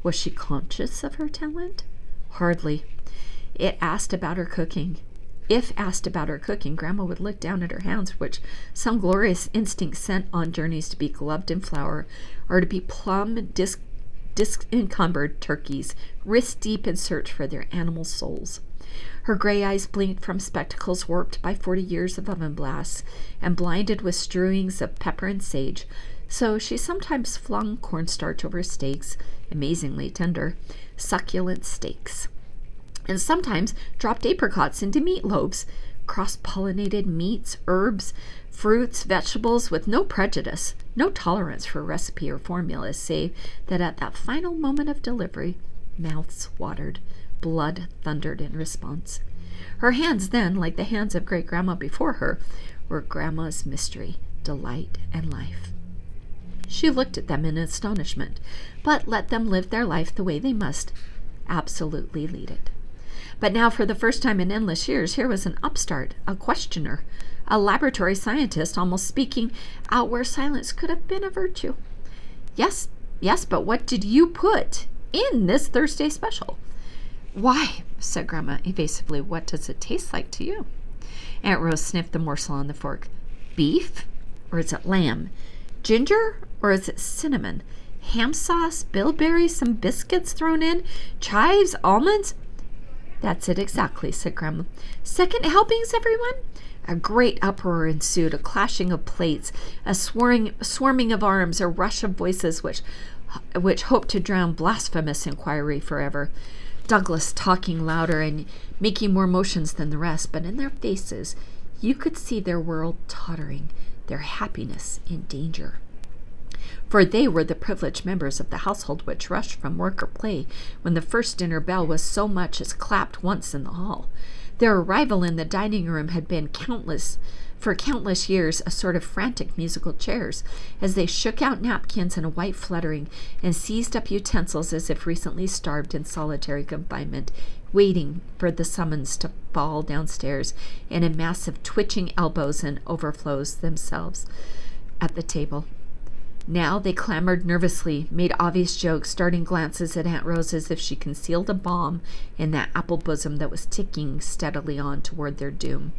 Was she conscious of her talent? Hardly. If asked about her cooking, Grandma would look down at her hands, which some glorious instinct sent on journeys to be gloved in flour, or to be plumb disc-encumbered turkeys, wrist-deep in search for their animal souls. Her gray eyes blinked from spectacles warped by 40 years of oven blasts and blinded with strewings of pepper and sage, so she sometimes flung cornstarch over steaks, amazingly tender, succulent steaks, and sometimes dropped apricots into meatloaves, cross-pollinated meats, herbs, fruits, vegetables, with no prejudice, no tolerance for recipe or formula, save that at that final moment of delivery, mouths watered, blood thundered in response. Her hands then, like the hands of great-grandma before her, were Grandma's mystery, delight, and life. She looked at them in astonishment, but let them live their life the way they must absolutely lead it. But now, for the first time in endless years, here was an upstart, a questioner, a laboratory scientist, almost speaking out where silence could have been a virtue. Yes, but what did you put in this Thursday special?" "Why," said Grandma evasively, "what does it taste like to you?" Aunt Rose sniffed the morsel on the fork. "Beef? Or is it lamb? Ginger? Or is it cinnamon? Ham sauce? Bilberries? Some biscuits thrown in? Chives? Almonds?" "That's it exactly," said Grandma. "Second helpings, everyone?" A great uproar ensued, a clashing of plates, a swarming of arms, a rush of voices which hoped to drown blasphemous inquiry forever. Douglas talking louder and making more motions than the rest, but in their faces You could see their world tottering, their happiness in danger. For they were the privileged members of the household which rushed from work or play when the first dinner bell was so much as clapped once in the hall. Their arrival in the dining room had been for countless years a sort of frantic musical chairs, as they shook out napkins in a white fluttering and seized up utensils as if recently starved in solitary confinement, waiting for the summons to fall downstairs in a mass of twitching elbows and overflows themselves at the table. Now they clamored nervously, made obvious jokes, starting glances at Aunt Rose as if she concealed a bomb in that apple bosom that was ticking steadily on toward their doom.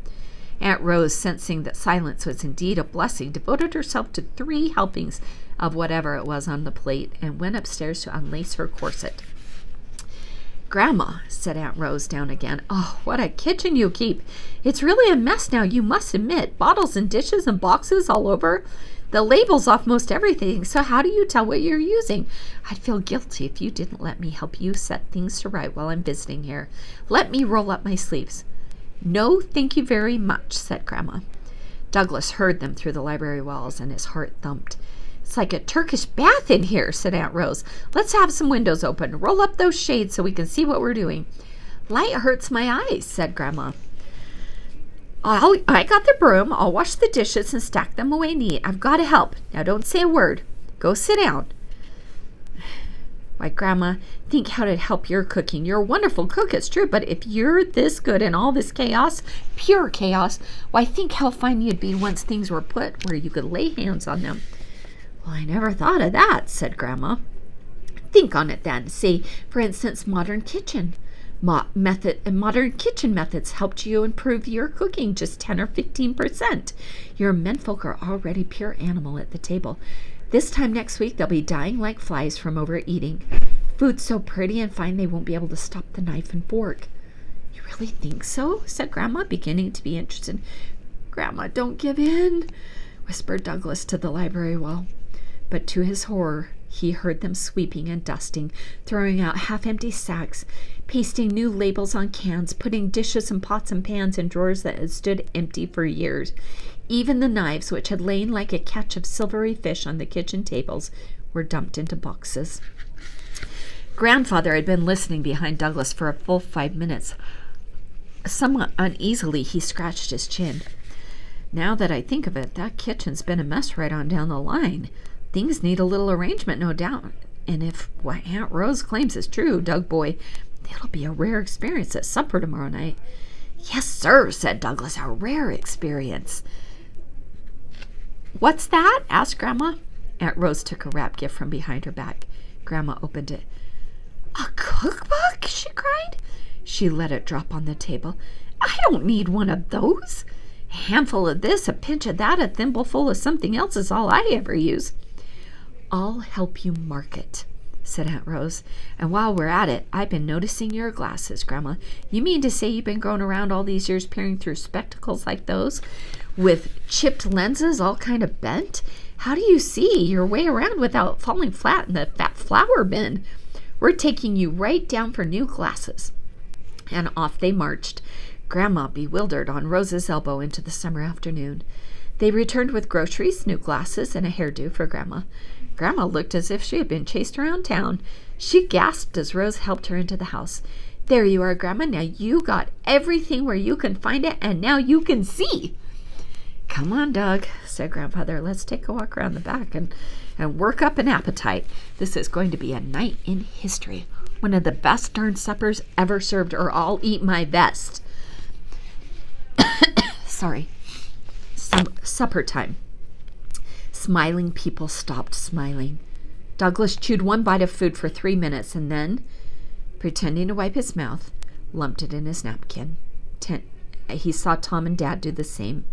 Aunt Rose, sensing that silence was indeed a blessing, devoted herself to 3 helpings of whatever it was on the plate and went upstairs to unlace her corset. "Grandma," said Aunt Rose down again, "oh, what a kitchen you keep. It's really a mess now, you must admit. Bottles and dishes and boxes all over. The label's off most everything, so how do you tell what you're using? I'd feel guilty if you didn't let me help you set things to right while I'm visiting here. Let me roll up my sleeves." "No, thank you very much," said Grandma. Douglas heard them through the library walls, and his heart thumped. "It's like a Turkish bath in here," said Aunt Rose. "Let's have some windows open. Roll up those shades so we can see what we're doing." "Light hurts my eyes," said Grandma. I got the broom. I'll wash the dishes and stack them away neat. I've got to help. Now don't say a word. Go sit down." "Why, Grandma, think how to help your cooking. You're a wonderful cook, it's true, but if you're this good in all this chaos, pure chaos, why, think how fine you'd be once things were put where you could lay hands on them." "Well, I never thought of that," said Grandma. "Think on it then. Say, for instance, modern kitchen methods helped you improve your cooking just 10 or 15%. Your menfolk are already pure animal at the table. This time next week they'll be dying like flies from overeating. Food's so pretty and fine they won't be able to stop the knife and fork." "You really think so?" said Grandma, beginning to be interested. "Grandma, don't give in," whispered Douglas to the library wall. But to his horror, he heard them sweeping and dusting, throwing out half-empty sacks, pasting new labels on cans, putting dishes and pots and pans in drawers that had stood empty for years. Even the knives, which had lain like a catch of silvery fish on the kitchen tables, were dumped into boxes. Grandfather had been listening behind Douglas for a full 5 minutes. Somewhat uneasily, he scratched his chin. "Now that I think of it, that kitchen's been a mess right on down the line. Things need a little arrangement, no doubt. And if what Aunt Rose claims is true, Doug boy, it'll be a rare experience at supper tomorrow night." "Yes, sir," said Douglas, "a rare experience." "What's that?" asked Grandma. Aunt Rose took a wrapped gift from behind her back. Grandma opened it. "A cookbook?" she cried. She let it drop on the table. "I don't need one of those. A handful of this, a pinch of that, a thimbleful of something else is all I ever use." "I'll help you mark it," said Aunt Rose. "And while we're at it, I've been noticing your glasses, Grandma. You mean to say you've been going around all these years peering through spectacles like those, with chipped lenses all kind of bent? How do you see your way around without falling flat in the fat flour bin? We're taking you right down for new glasses." And off they marched, Grandma bewildered on Rose's elbow into the summer afternoon. They returned with groceries, new glasses, and a hairdo for Grandma. Grandma looked as if she had been chased around town. She gasped as Rose helped her into the house. "There you are, Grandma. Now you got everything where you can find it, and now you can see." "Come on, Doug," said Grandfather. "Let's take a walk around the back and work up an appetite. This is going to be a night in history. One of the best darn suppers ever served, or I'll eat my vest." Sorry. Supper time. Smiling people stopped smiling. Douglas chewed one bite of food for 3 minutes and then, pretending to wipe his mouth, lumped it in his napkin. He saw Tom and Dad do the same.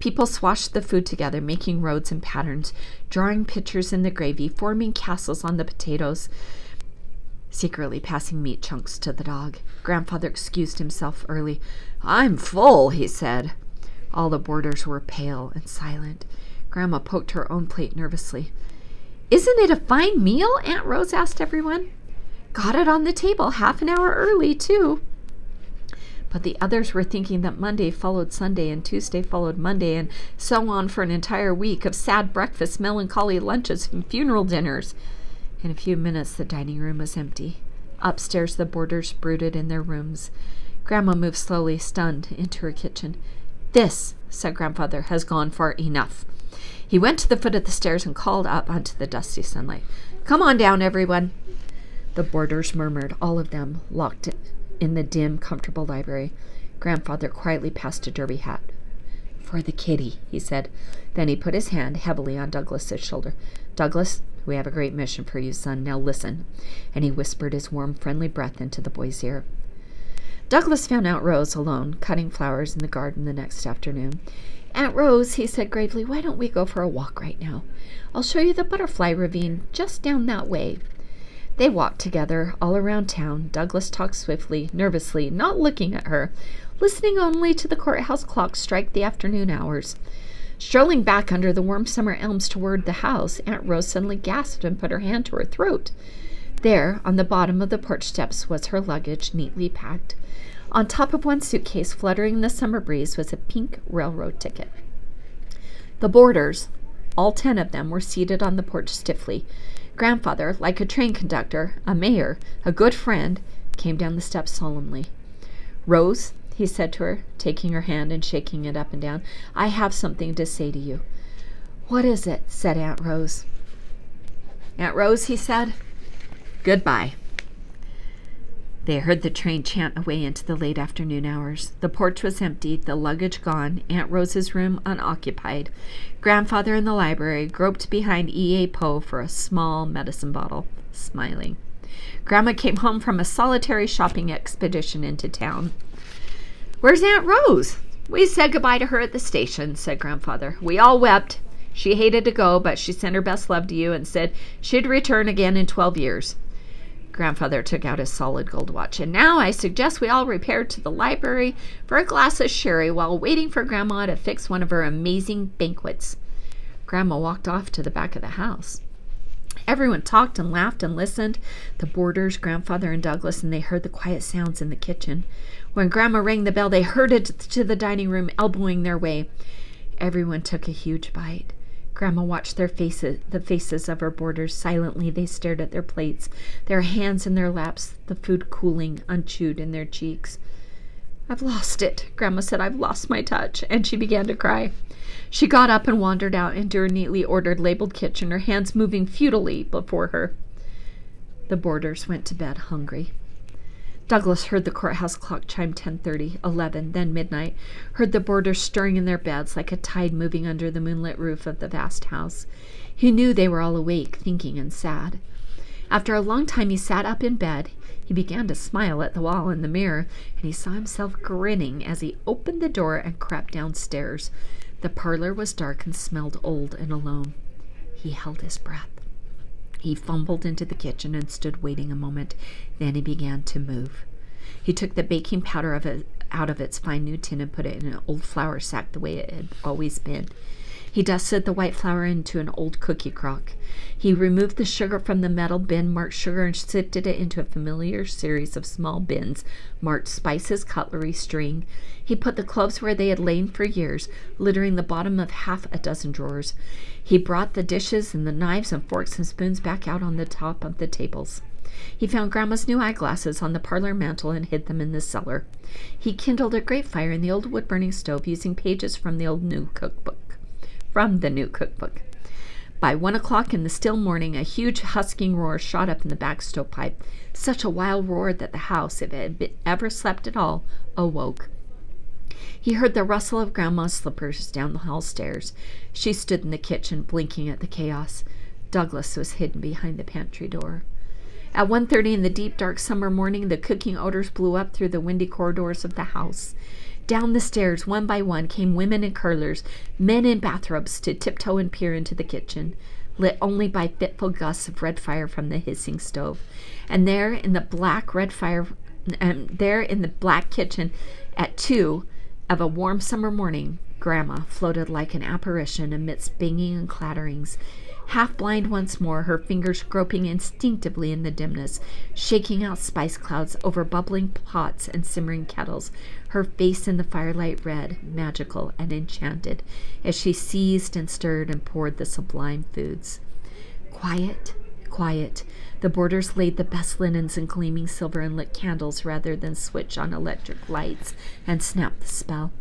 People swashed the food together, making roads and patterns, drawing pictures in the gravy, forming castles on the potatoes, secretly passing meat chunks to the dog. Grandfather excused himself early. "I'm full," he said. All the boarders were pale and silent. Grandma poked her own plate nervously. "Isn't it a fine meal?" Aunt Rose asked everyone. "Got it on the table half an hour early, too." But the others were thinking that Monday followed Sunday and Tuesday followed Monday, and so on for an entire week of sad breakfasts, melancholy lunches, and funeral dinners. In a few minutes, the dining room was empty. Upstairs, the boarders brooded in their rooms. Grandma moved slowly, stunned, into her kitchen. "This," said Grandfather, "has gone far enough." He went to the foot of the stairs and called up onto the dusty sunlight. "Come on down, everyone." The boarders murmured, all of them, locked in the dim, comfortable library. Grandfather quietly passed a derby hat. "For the kitty," he said. Then he put his hand heavily on Douglas's shoulder. "Douglas, we have a great mission for you, son. Now listen." And he whispered his warm, friendly breath into the boy's ear. Douglas found Aunt Rose alone, cutting flowers in the garden the next afternoon. "Aunt Rose," he said gravely, "why don't we go for a walk right now? I'll show you the butterfly ravine just down that way." They walked together all around town. Douglas talked swiftly, nervously, not looking at her, listening only to the courthouse clock strike the afternoon hours. Strolling back under the warm summer elms toward the house, Aunt Rose suddenly gasped and put her hand to her throat. There, on the bottom of the porch steps, was her luggage, neatly packed. On top of one suitcase, fluttering in the summer breeze, was a pink railroad ticket. The boarders, all 10 of them, were seated on the porch stiffly. Grandfather, like a train conductor, a mayor, a good friend, came down the steps solemnly. "Rose," he said to her, taking her hand and shaking it up and down, "I have something to say to you." "What is it?" said Aunt Rose. "Aunt Rose," he said, "goodbye." They heard the train chant away into the late afternoon hours. The porch was empty, the luggage gone, Aunt Rose's room unoccupied. Grandfather in the library groped behind E.A. Poe for a small medicine bottle, smiling. Grandma came home from a solitary shopping expedition into town. "Where's Aunt Rose?" "We said goodbye to her at the station," said Grandfather. "We all wept. She hated to go, but she sent her best love to you and said she'd return again in 12 years. Grandfather took out his solid gold watch. "And now I suggest we all repair to the library for a glass of sherry while waiting for Grandma to fix one of her amazing banquets." Grandma walked off to the back of the house. Everyone talked and laughed and listened, the boarders, Grandfather, and Douglas, and they heard the quiet sounds in the kitchen. When Grandma rang the bell, they hurried to the dining room, elbowing their way. Everyone took a huge bite. Grandma watched the faces of her boarders. Silently, they stared at their plates, their hands in their laps, the food cooling, unchewed in their cheeks. "I've lost it," Grandma said. "I've lost my touch." And she began to cry. She got up and wandered out into her neatly ordered, labeled kitchen, her hands moving futilely before her. The boarders went to bed hungry. Douglas heard the courthouse clock chime 10:30, 11, then midnight, heard the boarders stirring in their beds like a tide moving under the moonlit roof of the vast house. He knew they were all awake, thinking and sad. After a long time he sat up in bed. He began to smile at the wall in the mirror, and he saw himself grinning as he opened the door and crept downstairs. The parlor was dark and smelled old and alone. He held his breath. He fumbled into the kitchen and stood waiting a moment. Then he began to move. He took the baking powder out of its fine new tin and put it in an old flour sack the way it had always been. He dusted the white flour into an old cookie crock. He removed the sugar from the metal bin marked sugar and sifted it into a familiar series of small bins marked spices, cutlery, string. He put the cloves where they had lain for years, littering the bottom of half a dozen drawers. He brought the dishes and the knives and forks and spoons back out on the top of the tables. He found Grandma's new eyeglasses on the parlor mantel and hid them in the cellar. He kindled a grate fire in the old wood-burning stove using pages from the new cookbook. By 1 o'clock in the still morning, a huge husking roar shot up in the back stovepipe, such a wild roar that the house, if it had ever slept at all, awoke. He heard the rustle of Grandma's slippers down the hall stairs. She stood in the kitchen, blinking at the chaos. Douglas was hidden behind the pantry door. At 1:30 in the deep, dark summer morning, the cooking odors blew up through the windy corridors of the house. Down the stairs, one by one, came women in curlers, men in bathrobes, to tiptoe and peer into the kitchen, lit only by fitful gusts of red fire from the hissing stove. And there in the black kitchen, at 2 of a warm summer morning, Grandma floated like an apparition amidst banging and clatterings. Half blind once more, her fingers groping instinctively in the dimness, shaking out spice clouds over bubbling pots and simmering kettles, her face in the firelight red, magical and enchanted, as she seized and stirred and poured the sublime foods. Quiet, quiet. The boarders laid the best linens in gleaming silver and lit candles rather than switch on electric lights and snap the spell.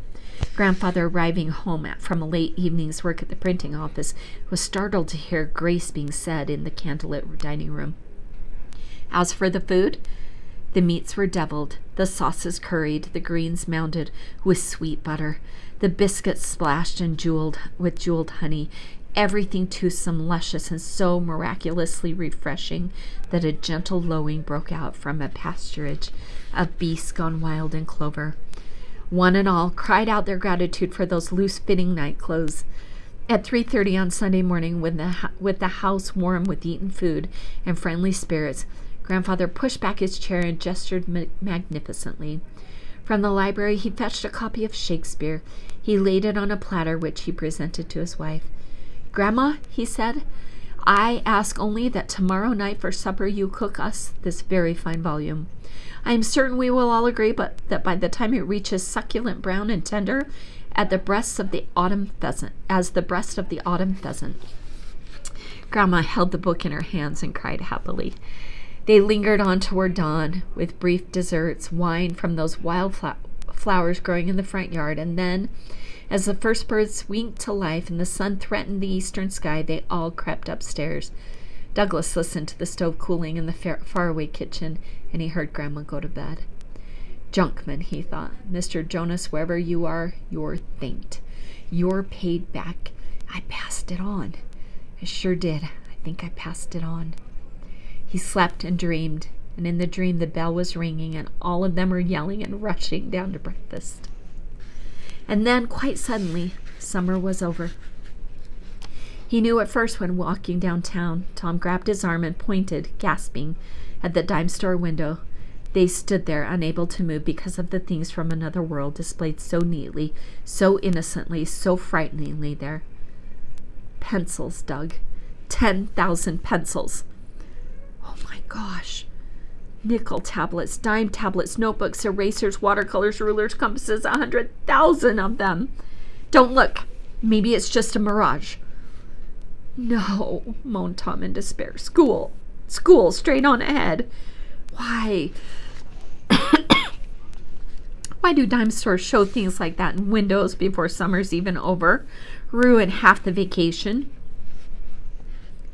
Grandfather, arriving home from a late evening's work at the printing office, was startled to hear grace being said in the candlelit dining room. As for the food, the meats were deviled, the sauces curried, the greens mounded with sweet butter, the biscuits splashed and jeweled with jeweled honey, everything toothsome, luscious, and so miraculously refreshing that a gentle lowing broke out from a pasturage of beasts gone wild in clover. One and all cried out their gratitude for those loose-fitting night clothes. At 3:30 on Sunday morning, with the house warm with eaten food and friendly spirits, Grandfather pushed back his chair and gestured magnificently. From the library, he fetched a copy of Shakespeare. He laid it on a platter, which he presented to his wife. "Grandma," he said, "I ask only that tomorrow night for supper you cook us this very fine volume. I am certain we will all agree, but that by the time it reaches succulent brown and tender, as the breast of the autumn pheasant." Grandma held the book in her hands and cried happily. They lingered on toward dawn with brief desserts, wine from those wild flowers growing in the front yard, and then, as the first birds winked to life and the sun threatened the eastern sky, they all crept upstairs. Douglas listened to the stove cooling in the faraway kitchen, and he heard Grandma go to bed. "Junkman," he thought. "Mr. Jonas, wherever you are, you're thanked. You're paid back. I passed it on. I sure did. I think I passed it on." He slept and dreamed, and in the dream the bell was ringing, and all of them were yelling and rushing down to breakfast. And then, quite suddenly, summer was over. He knew at first when walking downtown. Tom grabbed his arm and pointed, gasping, at the dime store window. They stood there, unable to move because of the things from another world displayed so neatly, so innocently, so frighteningly there. Pencils, Doug. 10,000 pencils. Oh my gosh. Nickel tablets, dime tablets, notebooks, erasers, watercolors, rulers, compasses, 100,000 of them. "Don't look. Maybe it's just a mirage." "No," moaned Tom in despair. School, straight on ahead. Why? Why do dime stores show things like that in windows before summer's even over? Ruin half the vacation.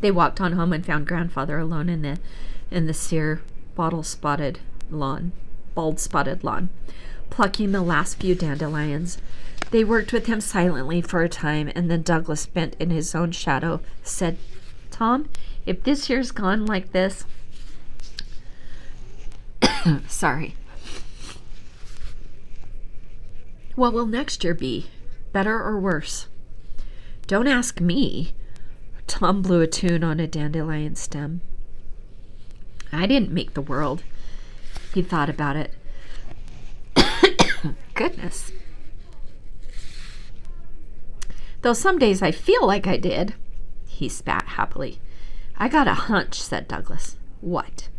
They walked on home and found Grandfather alone in the sere, bald-spotted lawn, plucking the last few dandelions. They worked with him silently for a time, and then Douglas, bent in his own shadow, said, "Tom, if this year's gone like this..." Sorry. "What will next year be? Better or worse?" "Don't ask me." Tom blew a tune on a dandelion stem. "I didn't make the world." He thought about it. Goodness. "Though some days I feel like I did." He spat happily. "I got a hunch," said Douglas. "What?"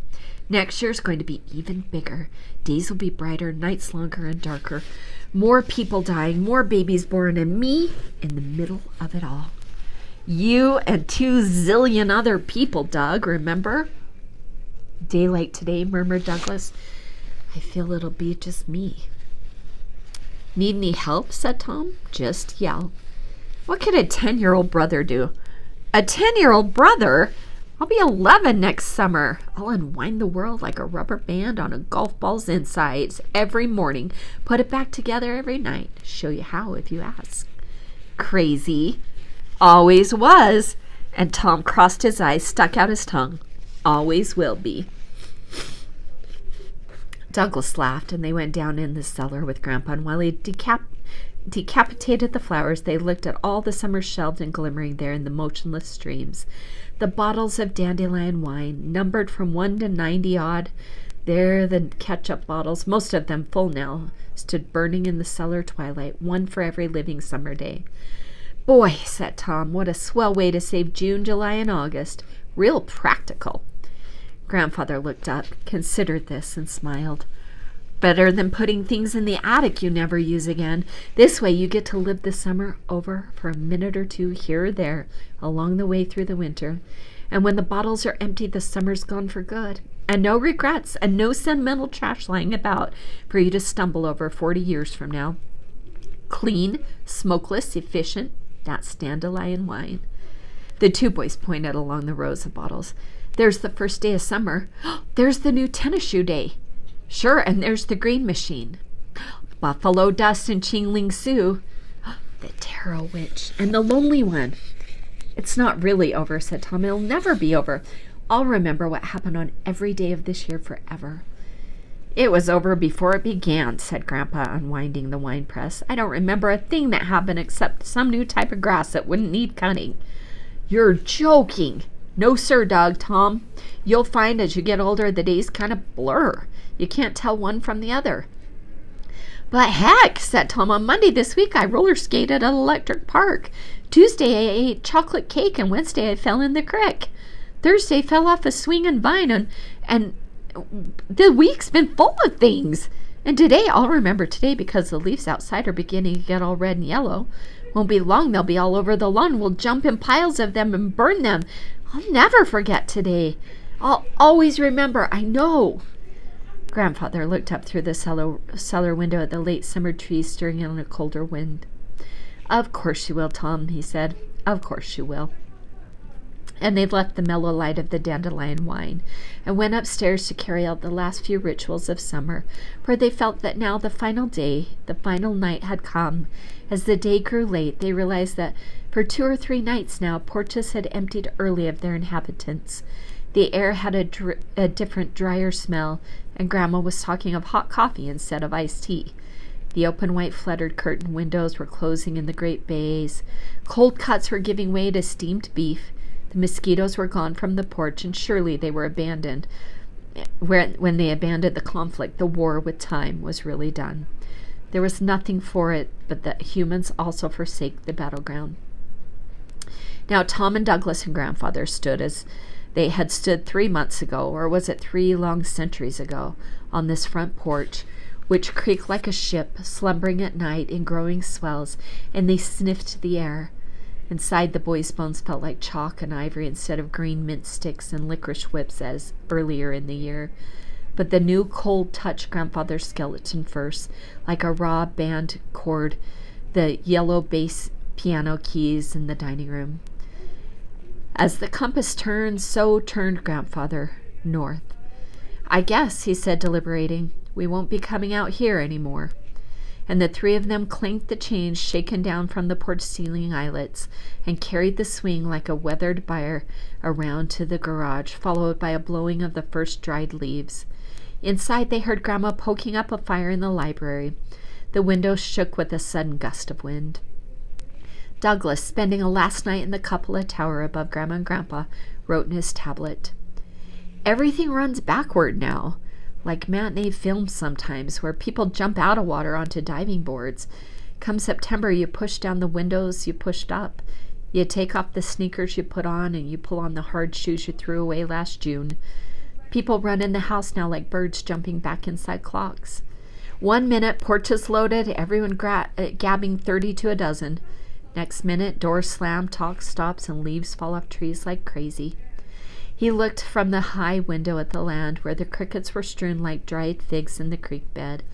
"Next year's going to be even bigger. Days will be brighter, nights longer and darker. More people dying, more babies born, and me in the middle of it all." "You and 2 zillion other people, Doug, remember?" "Daylight today," murmured Douglas. "I feel it'll be just me." "Need any help?" said Tom. "Just yell." "What could a 10-year-old brother do?" "A 10-year-old brother? I'll be 11 next summer. I'll unwind the world like a rubber band on a golf ball's insides every morning. Put it back together every night. Show you how if you ask." "Crazy." "Always was." And Tom crossed his eyes, stuck out his tongue. "Always will be." Douglas laughed, and they went down in the cellar with Grandpa, and while he decapitated the flowers, they looked at all the summer shelved and glimmering there in the motionless streams. The bottles of Dandelion Wine, numbered from 1 to 90 odd, there the ketchup bottles, most of them full now, stood burning in the cellar twilight, one for every living summer day. Boy, said Tom, what a swell way to save June, July, and August. Real practical. Grandfather looked up, considered this, and smiled. Better than putting things in the attic you never use again. This way you get to live the summer over for a minute or two here or there along the way through the winter. And when the bottles are empty, the summer's gone for good. And no regrets and no sentimental trash lying about for you to stumble over 40 years from now. Clean, smokeless, efficient. That's Dandelion Wine. The two boys pointed along the rows of bottles. There's the first day of summer. There's the new tennis shoe day. Sure, and there's the green machine. Buffalo Dust and Chingling Sue. The Tarot Witch and the Lonely One. It's not really over, said Tom. It'll never be over. I'll remember what happened on every day of this year forever. It was over before it began, said Grandpa, unwinding the wine press. I don't remember a thing that happened except some new type of grass that wouldn't need cutting. You're joking. No, sir, Doug, Tom. You'll find as you get older the days kind of blur. You can't tell one from the other. But heck, said Tom, on Monday this week I roller skated at Electric Park. Tuesday I ate chocolate cake, and Wednesday I fell in the creek. Thursday fell off a swinging vine, and the week's been full of things. And today, I'll remember today because the leaves outside are beginning to get all red and yellow. Won't be long, they'll be all over the lawn. We'll jump in piles of them and burn them. I'll never forget today. I'll always remember, I know. Grandfather looked up through the cellar window at the late summer trees stirring in a colder wind. Of course you will, Tom, he said. Of course you will. And they left the mellow light of the Dandelion Wine and went upstairs to carry out the last few rituals of summer, for they felt that now the final day, the final night had come. As the day grew late, they realized that for 2 or 3 nights now, Porches had emptied early of their inhabitants. The air had a different, drier smell, and Grandma was talking of hot coffee instead of iced tea. The open white fluttered curtain windows were closing in the great bays. Cold cuts were giving way to steamed beef. The mosquitoes were gone from the porch, and surely they were abandoned. When they abandoned the conflict, the war with time was really done. There was nothing for it but that humans also forsake the battleground. Now Tom and Douglas and Grandfather stood as they had stood 3 months ago, or was it 3 long centuries ago, on this front porch, which creaked like a ship, slumbering at night in growing swells, and they sniffed the air. Inside, the boys' bones felt like chalk and ivory instead of green mint sticks and licorice whips as earlier in the year. But the new cold touched Grandfather's skeleton first, like a raw band chord, the yellow bass piano keys in the dining room. As the compass turned, so turned Grandfather, north. I guess, he said, deliberating, we won't be coming out here any more. And the 3 of them clanked the chains shaken down from the porch ceiling eyelets and carried the swing like a weathered bier around to the garage, followed by a blowing of the first dried leaves. Inside, they heard Grandma poking up a fire in the library. The window shook with a sudden gust of wind. Douglas, spending a last night in the cupola tower above Grandma and Grandpa, wrote in his tablet, Everything runs backward now, like matinee films sometimes, where people jump out of water onto diving boards. Come September, you push down the windows you pushed up. You take off the sneakers you put on, and you pull on the hard shoes you threw away last June. People run in the house now like birds jumping back inside clocks. 1 minute, porches loaded, everyone gabbing 30 to a dozen. Next minute, doors slam, talk stops, and leaves fall off trees like crazy. He looked from the high window at the land where the crickets were strewn like dried figs in the creek bed,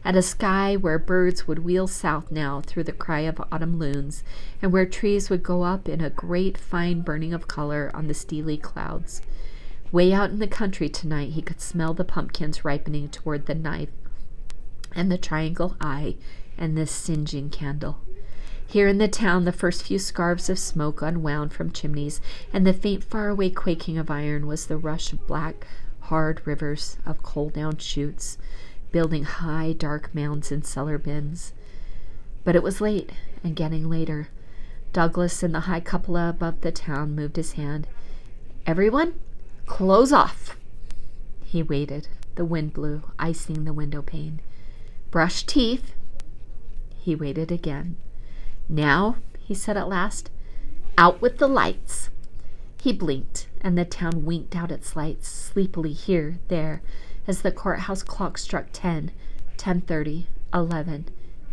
at a sky where birds would wheel south now through the cry of autumn loons, and where trees would go up in a great fine burning of color on the steely clouds. Way out in the country tonight, he could smell the pumpkins ripening toward the knife and the triangle eye and the singeing candle. Here in the town, the first few scarves of smoke unwound from chimneys, and the faint faraway quaking of iron was the rush of black, hard rivers of coal-down chutes, building high, dark mounds in cellar bins. But it was late, and getting later. Douglas, in the high cupola above the town, moved his hand. Everyone, close off. He waited. The wind blew, icing the window pane. Brush teeth. He waited again. Now, he said at last. Out with the lights. He blinked, and the town winked out its lights, sleepily here, there, as the courthouse clock struck 10, 10:30, 11,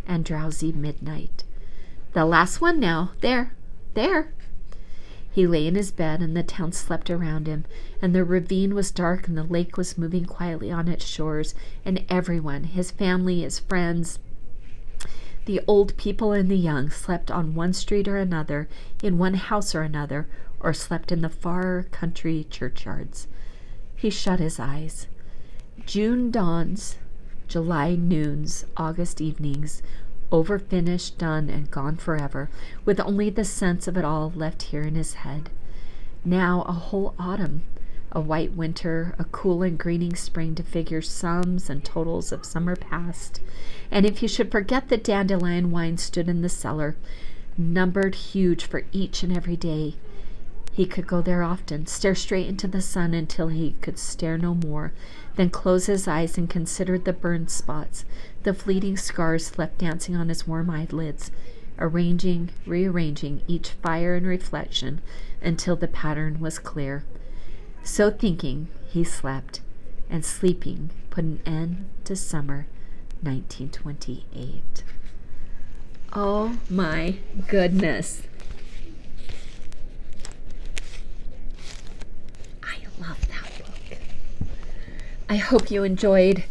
and drowsy midnight. The last one now. There. He lay in his bed, and the town slept around him, and the ravine was dark, and the lake was moving quietly on its shores, and everyone, his family, his friends, the old people and the young, slept on one street or another, in one house or another, or slept in the far country churchyards. He shut his eyes. June dawns, July noons, August evenings, over-finished, done, and gone forever, with only the sense of it all left here in his head. Now a whole autumn, a white winter, a cool and greening spring to figure sums and totals of summer past. And if he should forget that Dandelion Wine stood in the cellar, numbered huge for each and every day, he could go there often, stare straight into the sun until he could stare no more, then close his eyes and consider the burned spots, the fleeting scars left dancing on his warm eyelids, arranging, rearranging each fire and reflection until the pattern was clear. So thinking, he slept, and sleeping put an end to summer 1928. Oh my goodness. I love that book. I hope you enjoyed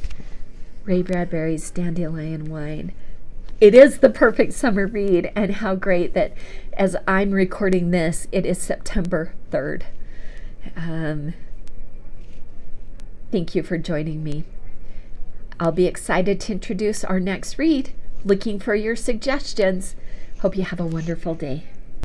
Ray Bradbury's Dandelion Wine. It is the perfect summer read, and how great that as I'm recording this, it is September 3rd. Thank you for joining me. I'll be excited to introduce our next read. Looking for your suggestions. Hope you have a wonderful day.